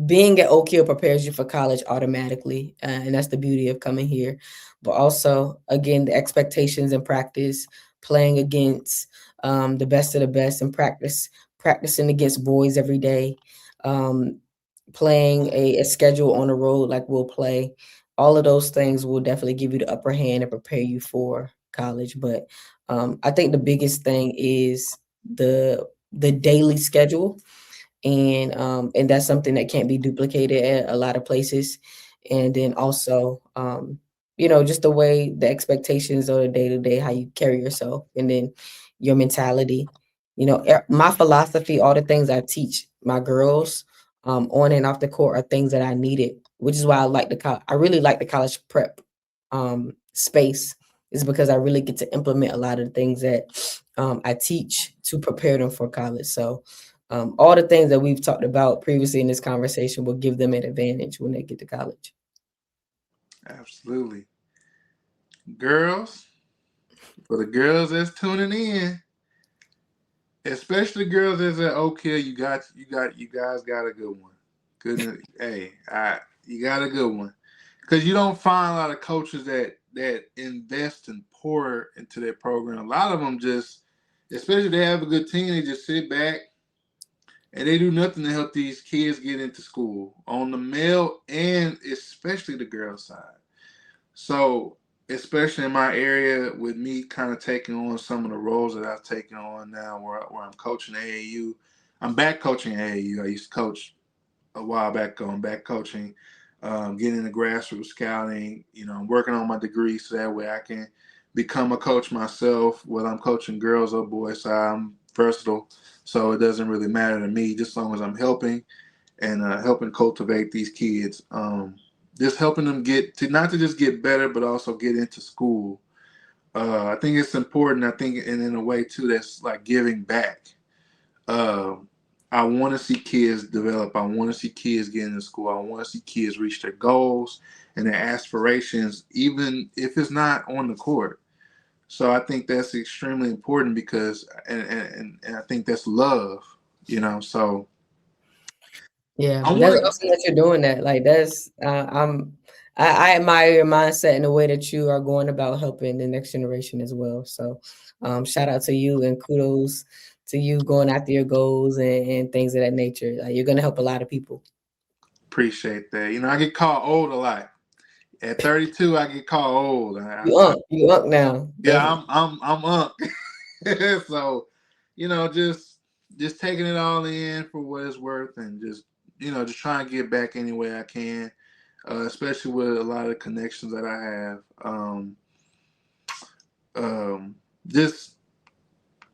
being at Oak Hill prepares you for college automatically, and that's the beauty of coming here. But also, again, the expectations in practice, playing against the best of the best in practice, practicing against boys every day, um, playing a schedule on the road like we'll play. All of those things will definitely give you the upper hand and prepare you for college. But I think the biggest thing is the daily schedule, and that's something that can't be duplicated at a lot of places. And then also, just the way the expectations of the day to day, how you carry yourself, and then your mentality. My philosophy, all the things I teach my girls, on and off the court, are things that I needed, which is why I really like the college prep space, is because I really get to implement a lot of the things that I teach to prepare them for college. So all the things that we've talked about previously in this conversation will give them an advantage when they get to college. Absolutely. Girls, for the girls that's tuning in, especially girls that's at Oak Hill, you guys got a good one. Goodness, hey, you got a good one. Because you don't find a lot of coaches that invest and pour into their program. A lot of them just, especially if they have a good team, they just sit back and they do nothing to help these kids get into school on the male and especially the girl side. So, especially in my area, with me kind of taking on some of the roles that I've taken on now, where I'm coaching AAU, I'm back coaching AAU. I used to coach a while back, going back coaching, getting into grassroots scouting. I'm working on my degree so that way I can become a coach myself, whether I'm coaching girls or boys. So I'm versatile, so it doesn't really matter to me, just as long as I'm helping and helping cultivate these kids. Just helping them get to not to just get better, but also get into school. I think it's important. I think, and in a way too, that's like giving back. Uh, I want to see kids develop. I want to see kids get into school. I want to see kids reach their goals and their aspirations, even if it's not on the court. So I think that's extremely important because, and I think that's love. So Yeah, I that's want to awesome that you're doing that. Like that's I admire your mindset and the way that you are going about helping the next generation as well. So shout out to you and kudos to you going after your goals and things of that nature. Like, you're gonna help a lot of people. appreciate that. You know, I get called old a lot. At 32, I get called old. You unk now. Yeah, Definitely. I'm up. So, you know, just taking it all in for what it's worth, and just just trying to get back any way I can, especially with a lot of the connections that I have. Just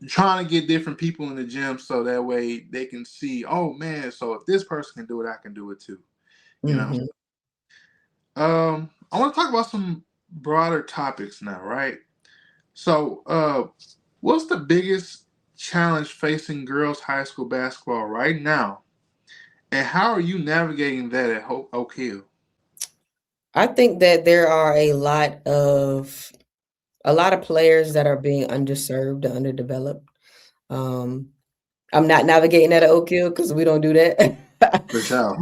trying to get different people in the gym so that way they can see, oh man, so if this person can do it, I can do it too. You know. Hmm. I want to talk about some broader topics now, right? So, what's the biggest challenge facing girls high school basketball right now, and how are you navigating that at Oak Hill? I think that there are a lot of players that are being underserved and underdeveloped. Um, I'm not navigating at Oak Hill because we don't do that. For sure.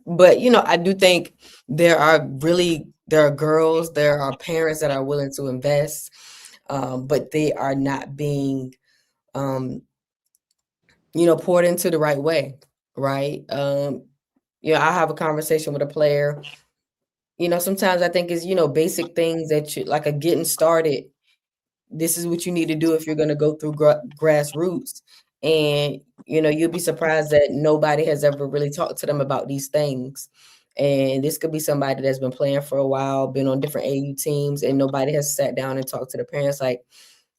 but I do think there are girls, there are parents that are willing to invest, but they are not being um, poured into the right way, right? I have a conversation with a player. Sometimes I think is basic things that you like a getting started. This is what you need to do if you're going to go through grassroots, and you'll be surprised that nobody has ever really talked to them about these things. And this could be somebody that's been playing for a while, been on different AU teams, and nobody has sat down and talked to the parents like,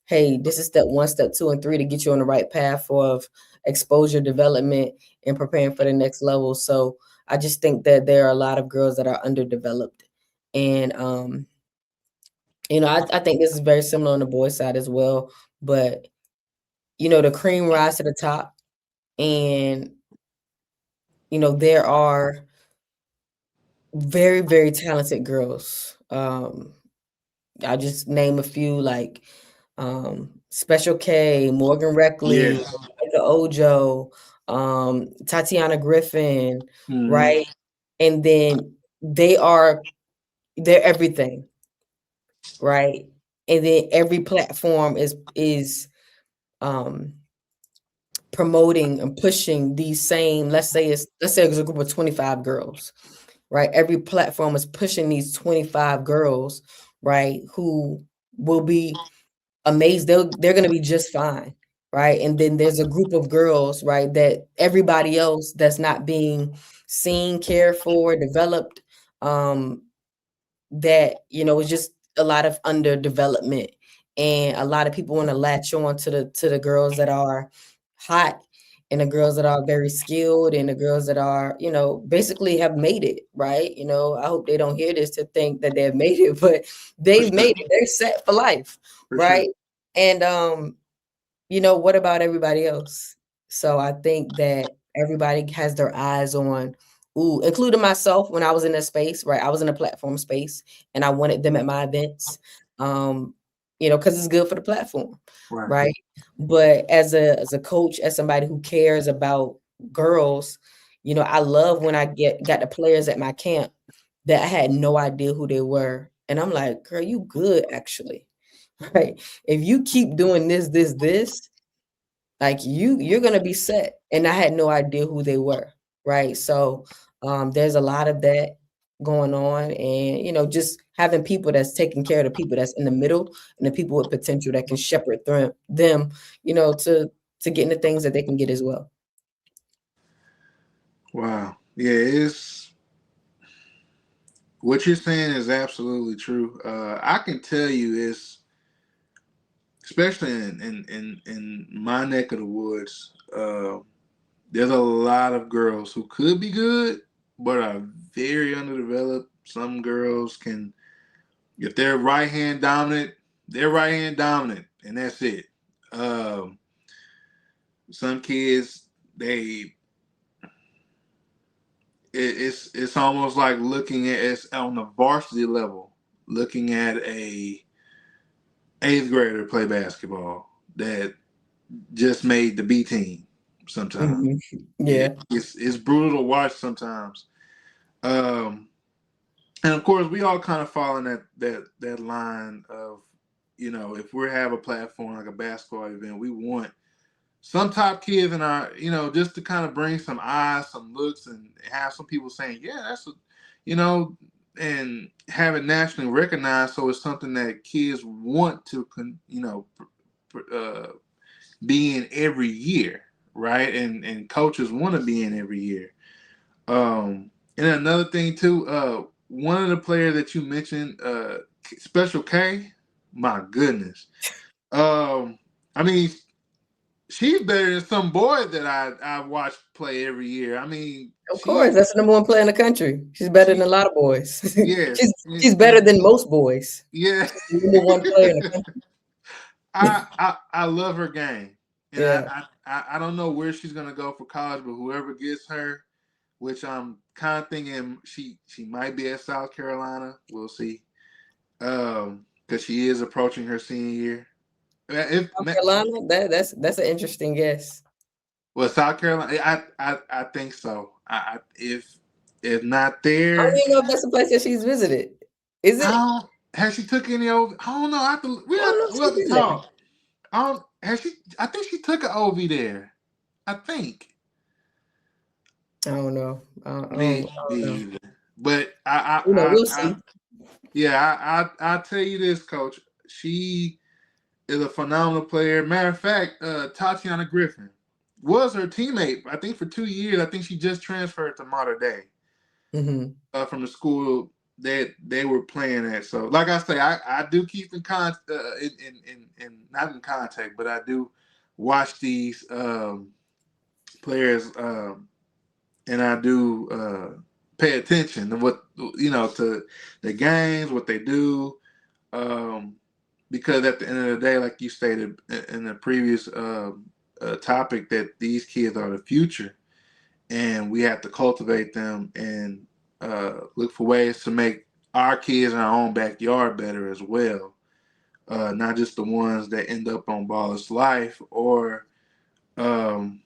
hey, this is step 1, step 2, and 3 to get you on the right path of exposure development and preparing for the next level. So I just think that there are a lot of girls that are underdeveloped. And I think this is very similar on the boys' side as well. But the cream rise to the top, and there are very, very talented girls. I just name a few like Special K, Morgan Reckley, Yes. Micah Ojo, Tatiana Griffin, Hmm. right? And then they're everything, right? And then every platform is um promoting and pushing these same, let's say it's a group of 25 girls, right? Every platform is pushing these 25 girls, right, who will be amazed. They're going to be just fine, right? And then there's a group of girls, right, that everybody else that's not being seen, cared for, developed, um that is just a lot of underdevelopment, and a lot of people want to latch on to the girls that are hot, and the girls that are very skilled, and the girls that are basically have made it, right? I hope they don't hear this to think that they've made it, but For they've sure. made it. They're set for life, For sure. right? And what about everybody else? So I think that everybody has their eyes on, including myself when I was in that space, right? I was in a platform space and I wanted them at my events, um, because it's good for the platform, Right. right? But as a coach, as somebody who cares about girls, I love when I got the players at my camp that I had no idea who they were. And I'm like, girl, you good actually. Right. If you keep doing this, like you're gonna be set. And I had no idea who they were. Right. So there's a lot of that going on. And just having people that's taking care of the people that's in the middle and the people with potential that can shepherd them, to getting the things that they can get as well. Wow. Yeah, it's what you're saying is absolutely true. I can tell you, it's especially in my neck of the woods. There's a lot of girls who could be good, but are very underdeveloped. Some girls can, if they're right hand dominant, they're right hand dominant, and that's it. Um, some kids, it's almost like looking at it's on the varsity level, looking at a eighth grader play basketball that just made the B team. sometimes. Mhm. Yeah. It's brutal to watch sometimes. Um, and of course, we all kind of fall in that line of, if we have a platform like a basketball event, we want some top kids in our, just to kind of bring some eyes, some looks, and have some people saying, yeah, you know, and have it nationally recognized. So it's something that kids want to, be in every year, right? And coaches want to be in every year. And another thing too, one of the players that you mentioned, Special K, my goodness. Um, I mean, she's better than some boy that I watch play every year. I mean, Of course, that's the number one player in the country. She's better than she a lot of boys. yes, She's better than most boys. yeah. She's the number one player in the country. I love her game, and Yeah. I don't know where she's gonna go for college, but whoever gets her, which I'm kind of thinking she might be at South Carolina. We'll see, because she is approaching her senior year. If South Carolina, that's an interesting guess. well, South Carolina, I think so. If not I don't there, even know if that's the place that she's visited. Is I it? don't. Has she took any over? I don't know. I don't know if We she's have to been there. talk. I don't. Has she? I think she took an OV there. I think. I don't know. Me I don't know. either. But We'll see. yeah, I tell you this, Coach. She is a phenomenal player. Matter of fact, Tatiana Griffin was her teammate. I think for 2 years. I think she just transferred to Mater Dei, Hmm. from the school that they were playing at. So, like I say, I do keep in not in contact, but I do watch these players. And I do pay attention to what to the games, what they do, because at the end of the day, like you stated in the previous topic, that these kids are the future, and we have to cultivate them and look for ways to make our kids in our own backyard better as well. Not just the ones that end up on Ballers Life or um,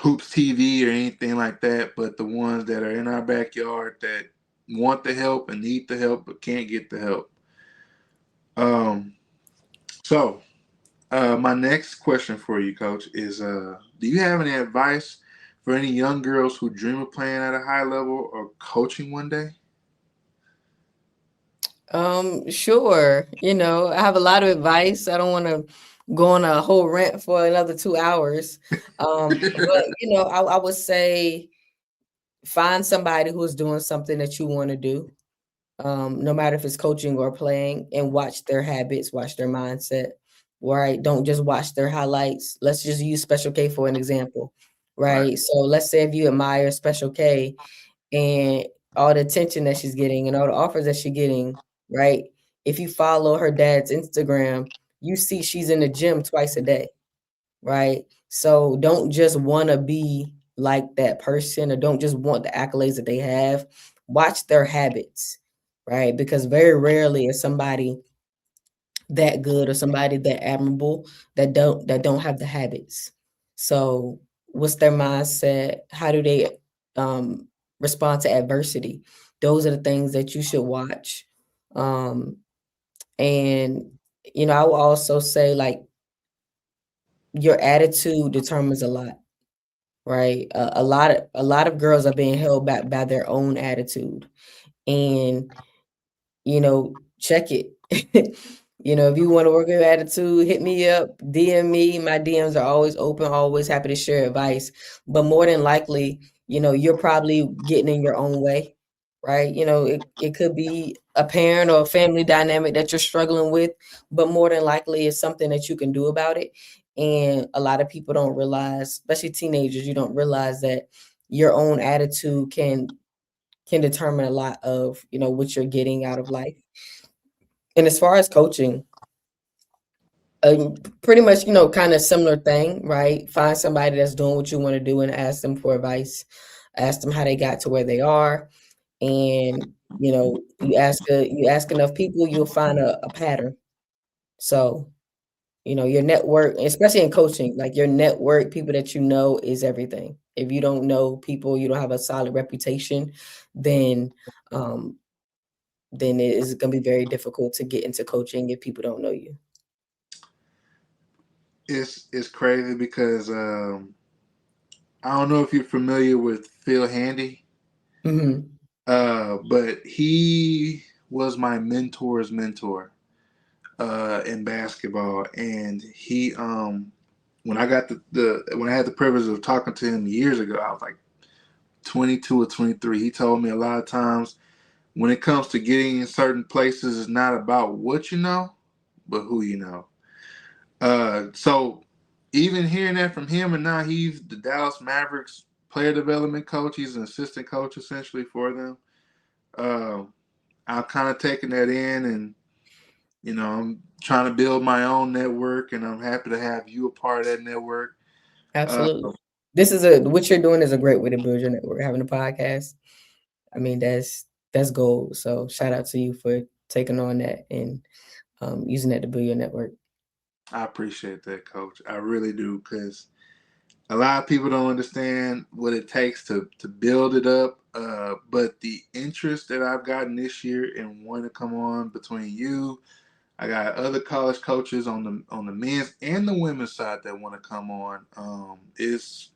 Hoops TV or anything like that, but the ones that are in our backyard that want the help and need the help but can't get the help. Um, so my next question for you, Coach, is do you have any advice for any young girls who dream of playing at a high level or coaching one day? Sure. I have a lot of advice. I don't want to go on a whole rant for another 2 hours. But I would say find somebody who is doing something that you want to do. No matter if it's coaching or playing, and watch their habits, watch their mindset, right? Don't just watch their highlights. Let's just use Special K for an example, Right, right? So let's say if you admire Special K and all the attention that she's getting and all the offers that she's getting, right? If you follow her dad's Instagram, you see she's in the gym twice a day, right? So don't just want to be like that person, or don't just want the accolades that they have. Watch their habits, right? Because very rarely is somebody that good or somebody that admirable that don't have the habits. So what's their mindset? How do they um respond to adversity? Those are the things that you should watch. Um and I will also say, like, your attitude determines a lot, right? A lot of girls are being held back by their own attitude, and check it. If you want to work with attitude, hit me up, DM me. My DMs are always open, always happy to share advice. But more than likely, you're probably getting in your own way, right? It could be a parent or a family dynamic that you're struggling with, but more than likely it's something that you can do about it. And a lot of people don't realize, especially teenagers, you don't realize that your own attitude can determine a lot of what you're getting out of life. And as far as coaching, pretty much kind of similar thing, right? Find somebody that's doing what you want to do and ask them for advice. Ask them how they got to where they are, and you ask enough people, you'll find a pattern. So Your network, especially in coaching, like your network, people that you know is everything. If you don't know people, you don't have a solid reputation, then um, then it is going to be very difficult to get into coaching if people don't know you. It's crazy because I don't know if you're familiar with Phil Handy, Hmm. but he was my mentor's mentor in basketball, and he when I got when I had the privilege of talking to him years ago, I was like 22 or 23. He told me a lot of times when it comes to getting in certain places, it's not about what you know, but who you know. So even hearing that from him, and now he's the Dallas Mavericks player development coach. He's an assistant coach essentially for them. Uh, I've kind of taken that in, and I'm trying to build my own network, and I'm happy to have you a part of that network. Uh, Absolutely. This is what you're doing is a great way to build your network. Having a podcast, I mean, that's gold. So shout out to you for taking on that and using that to build your network. I appreciate that, Coach. I really do, because a lot of people don't understand what it takes to build it up. But the interest that I've gotten this year and wanting to come on between you, I got other college coaches on the men's and the women's side that want to come on. It's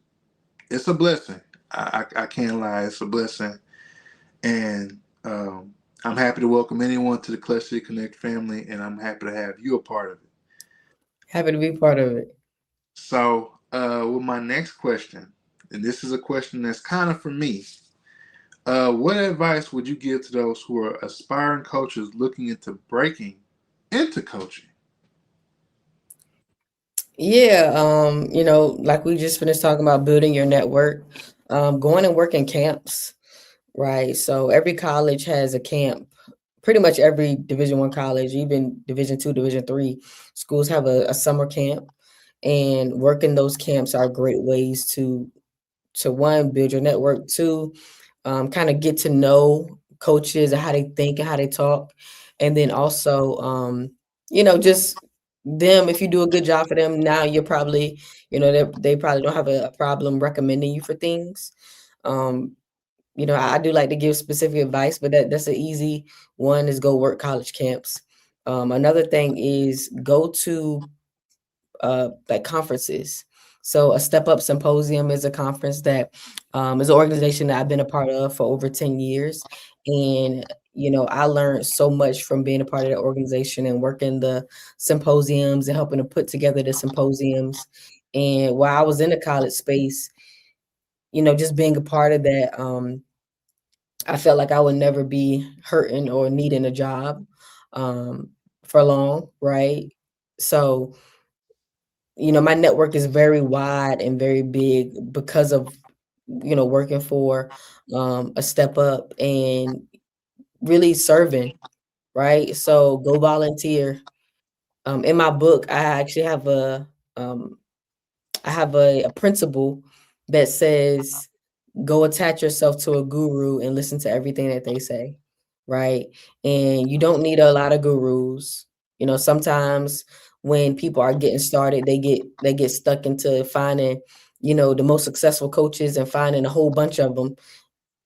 a blessing. I can't lie, it's a blessing, and I'm happy to welcome anyone to the Clutch City Connect family, and I'm happy to have you a part of it. Happy to be part of it. So, with my next question, and this is a question that's kind of for me. What advice would you give to those who are aspiring coaches looking into breaking into coaching? Yeah, like we just finished talking about building your network, going and working camps, right? So every college has a camp. Pretty much every Division 1 college, even Division 2, Division 3 schools have a summer camp, and working those camps are great ways to one, build your network, two, kind of get to know coaches and how they think and how they talk. And then also, just them, if you do a good job for them, now you're probably, they probably don't have a problem recommending you for things. Um, I do like to give specific advice, but that's an easy one is go work college camps. Another thing is go to like conferences. So a Step Up Symposium is a conference that is an organization that I've been a part of for over 10 years. And, I learned so much from being a part of that organization and working the symposiums and helping to put together the symposiums. And while I was in the college space, just being a part of that, I felt like I would never be hurting or needing a job um, for long, right? So my network is very wide and very big because of, working for a Step Up and really serving, right? So go volunteer. In my book, I actually have um, a principle that says go attach yourself to a guru and listen to everything that they say, right? And you don't need a lot of gurus. Sometimes when people are getting started, they get stuck into finding, the most successful coaches and finding a whole bunch of them.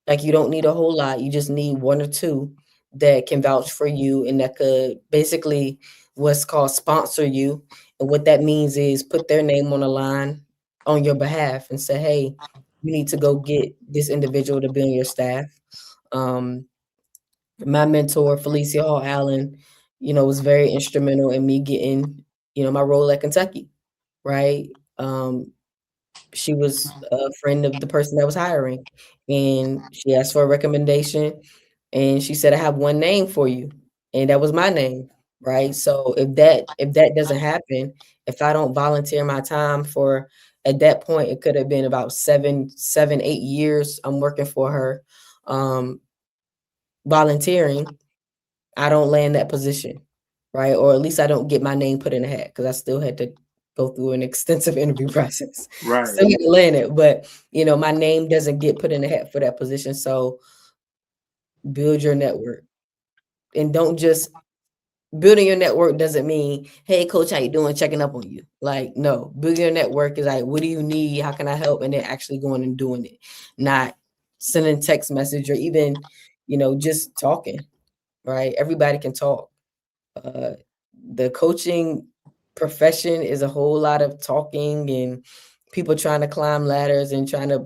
Like you don't need a whole lot. You just need one or two that can vouch for you and that could basically what's called sponsor you. And what that means is put their name on the line on your behalf and say, hey, you need to go get this individual to be on your staff. Um, my mentor, Felicia Hall Allen, was very instrumental in me getting, my role at Kentucky, right? She was a friend of the person that was hiring, and she asked for a recommendation, and she said, "I have one name for you," and that was my name, right? So if that doesn't happen, if I don't volunteer my time for at that point, it could have been about 8 years I'm working for her, um, volunteering. I don't land that position, right? Or at least I don't get my name put in the hat because I still had to go through an extensive interview process. Right. Still had to land it, but my name doesn't get put in the hat for that position. So build your network and don't just building your network doesn't mean, hey coach, how you doing? Checking up on you. Like, no, building your network is like, what do you need? How can I help? And then actually going and doing it, not sending text message or even, just talking, right? Everybody can talk. Uh, the coaching profession is a whole lot of talking and people trying to climb ladders and trying to,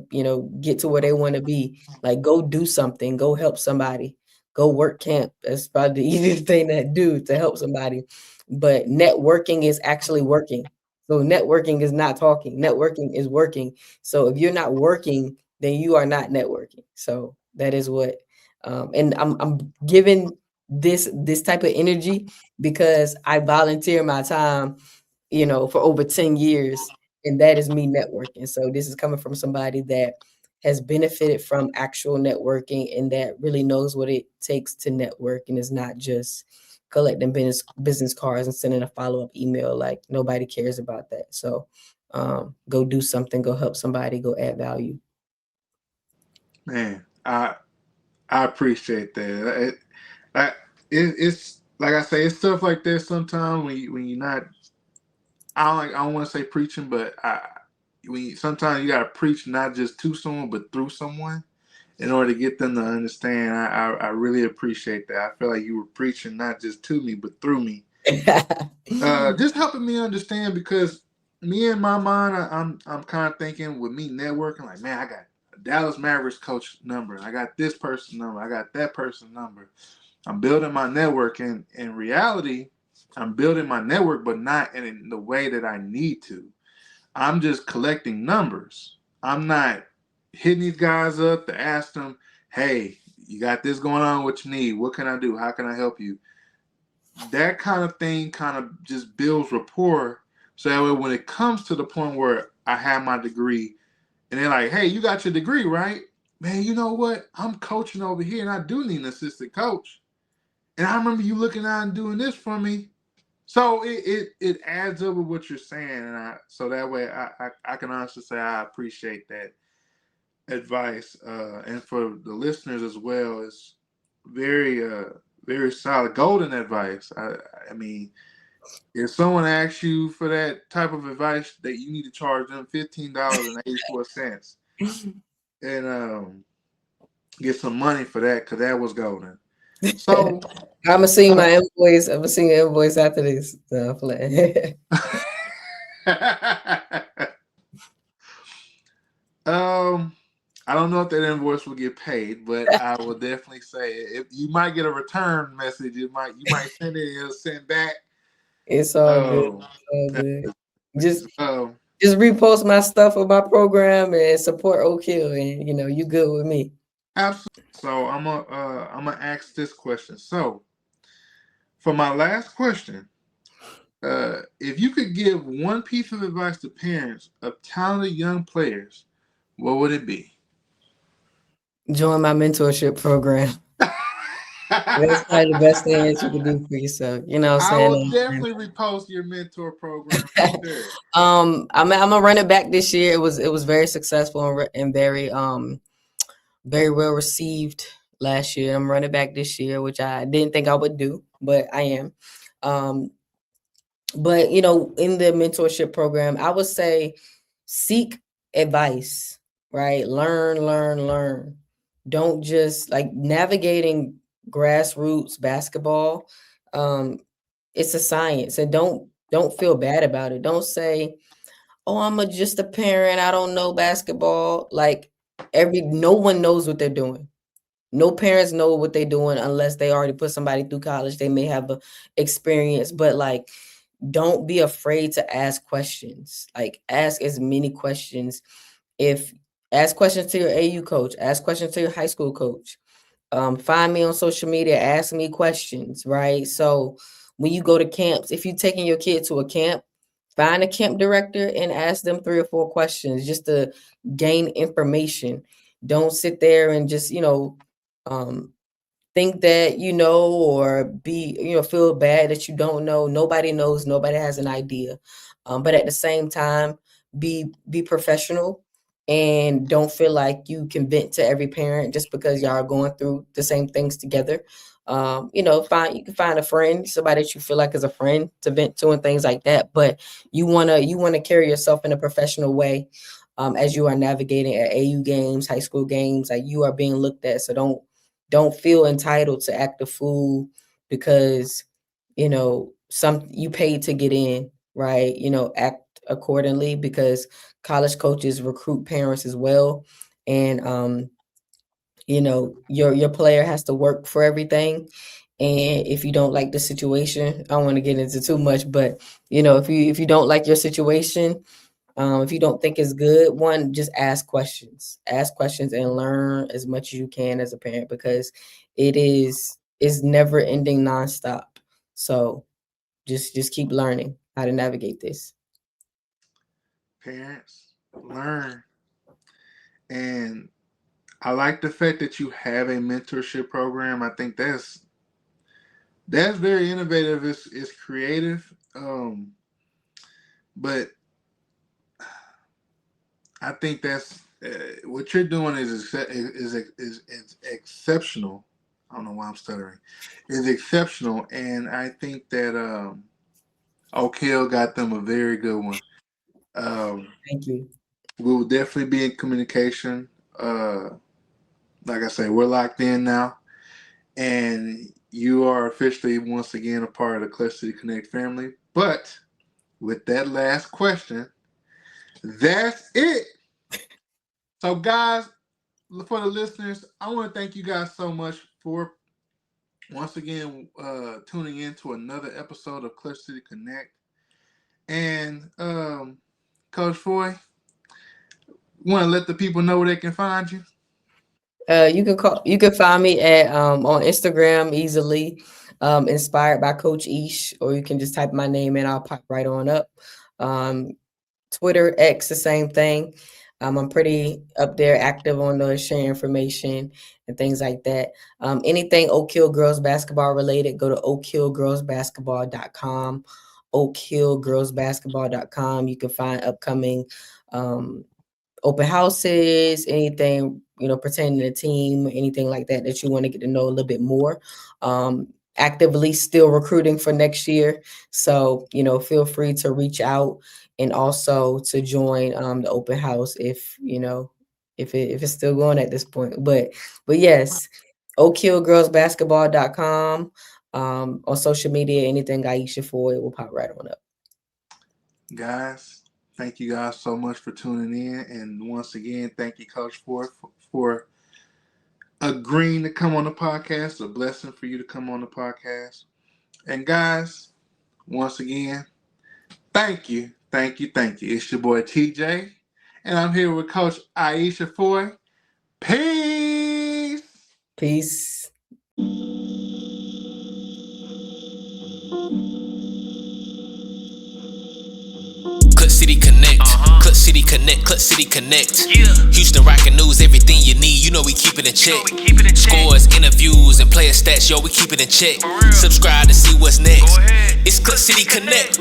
get to where they want to be. Like, go do something, go help somebody, go work camp. That's probably the easiest thing to do to help somebody. But networking is actually working. So networking is not talking. Networking is working. So if you're not working, then you are not networking. So that is what, and I'm giving this type of energy because I volunteer my time, for over 10 years, and that is me networking. So this is coming from somebody that has benefited from actual networking and that really knows what it takes to network and is not just collecting business cards and sending a follow-up email. Like, nobody cares about that. So go do something, go help somebody, go add value. Man, I appreciate that. It's like I say, it's stuff like this sometimes when you're not. I don't want to say preaching, but sometimes you gotta preach not just to someone but through someone in order to get them to understand. I really appreciate that. I feel like you were preaching not just to me but through me, just helping me understand, because me in my mind, I'm kind of thinking with me networking, like, man, I got a Dallas Mavericks coach number, I got this person number, I got that person number. I'm building my network, and in reality, I'm building my network, but not in the way that I need to. I'm just collecting numbers. I'm not hitting these guys up to ask them, hey, you got this going on, what you need? What can I do? How can I help you? That kind of thing kind of just builds rapport. So that way when it comes to the point where I have my degree and they're like, hey, you got your degree, right? Man, you know what? I'm coaching over here and I do need an assistant coach. And I remember you looking out and doing this for me. So it adds up with what you're saying, and so that way I can honestly say I appreciate that advice, and for the listeners as well, it's very very solid, golden advice. I mean, if someone asks you for that type of advice, that you need to charge them $15.84, and get some money for that, because that was golden. So I'm gonna sing my invoice. I'm gonna sing an invoice after this. No, I'm playing. I don't know if that invoice will get paid, but I will definitely say if you might get a return message. You might send it and it'll send back. It's all good. Oh, It's all good. Just um, just repost my stuff on my program and support Oak Hill, and you good with me. absolutely. So I'm gonna ask this question. So for my last question, if you could give one piece of advice to parents of talented young players, what would it be? Join my mentorship program. That's probably the best thing that you can do for yourself. You know what I I'm will saying? definitely repost your mentor program for sure. I'm gonna run it back this year. It was very successful and very very well received last year. I'm running back this year, which I didn't think I would do, but I am. Um, but in the mentorship program, I would say seek advice, right? Learn. Don't just like navigating grassroots basketball. Um, it's a science, and don't feel bad about it. Don't say, "Oh, just a parent. I don't know basketball." Like, no one knows what they're doing. No parents know what they're doing unless they already put somebody through college. They may have a experience, but like, don't be afraid to ask questions. Like, ask as many questions. If Ask questions to your AU coach, ask questions to your high school coach. Find me on social media, ask me questions, right? So when you go to camps, if you're taking your kid to a camp, find a camp director and ask them 3 or 4 questions just to gain information. Don't sit there and just, um, think that or be feel bad that you don't know. Nobody knows, nobody has an idea, but at the same time, be professional and don't feel like you can vent to every parent just because y'all are going through the same things together. You can find a friend, somebody that you feel like is a friend to vent to and things like that. But you wanna carry yourself in a professional way, as you are navigating at AU games, high school games. Like, you are being looked at, so don't feel entitled to act a fool because some you paid to get in, right? Act accordingly, because college coaches recruit parents as well, and your player has to work for everything. And if you don't like the situation, I don't want to get into too much, but if you don't like your situation, if you don't think it's good, one, just ask questions and learn as much as you can as a parent, because it's never ending nonstop. So just keep learning how to navigate this. Parents, learn. And I like the fact that you have a mentorship program. I think that's very innovative. It's creative. But I think that's what you're doing is exceptional. I don't know why I'm stuttering. Is exceptional, and I think that Oak Hill got them a very good one. Thank you. We will definitely be in communication. Like I say, we're locked in now, and you are officially once again a part of the Clutch City Connect family. But with that last question, that's it. So, guys, for the listeners, I want to thank you guys so much for once again tuning in to another episode of Clutch City Connect. And Coach Foy, want to let the people know where they can find you? You can find me at on Instagram easily, inspired by Coach Ish, or you can just type my name in, I'll pop right on up. Um, Twitter, X, the same thing. I'm pretty up there, active on those, sharing information and things like that. Anything Oak Hill Girls Basketball related, go to oakhillgirlsbasketball.com. oakhillgirlsbasketball.com. You can find upcoming open houses, anything pertaining to the team, anything like that you want to get to know a little bit more. Actively still recruiting for next year, so feel free to reach out, and also to join the open house if if it's still going at this point. But yes, oakhillgirlsbasketball.com. On social media, anything Aisha Foy will pop right on up. Guys, thank you guys so much for tuning in. And once again, thank you, Coach Ford, for agreeing to come on the podcast. It's a blessing for you to come on the podcast. And guys, once again, thank you. It's your boy TJay, and I'm here with Coach Aisha Foy. Peace. Peace. Clutch City Connect, Clutch City Connect, Clutch City Connect. Houston rockin' news, everything you need. You know we keep it in check. Scores, interviews, and player stats. Yo, we keep it in check. Subscribe to see what's next. It's Clutch City Connect.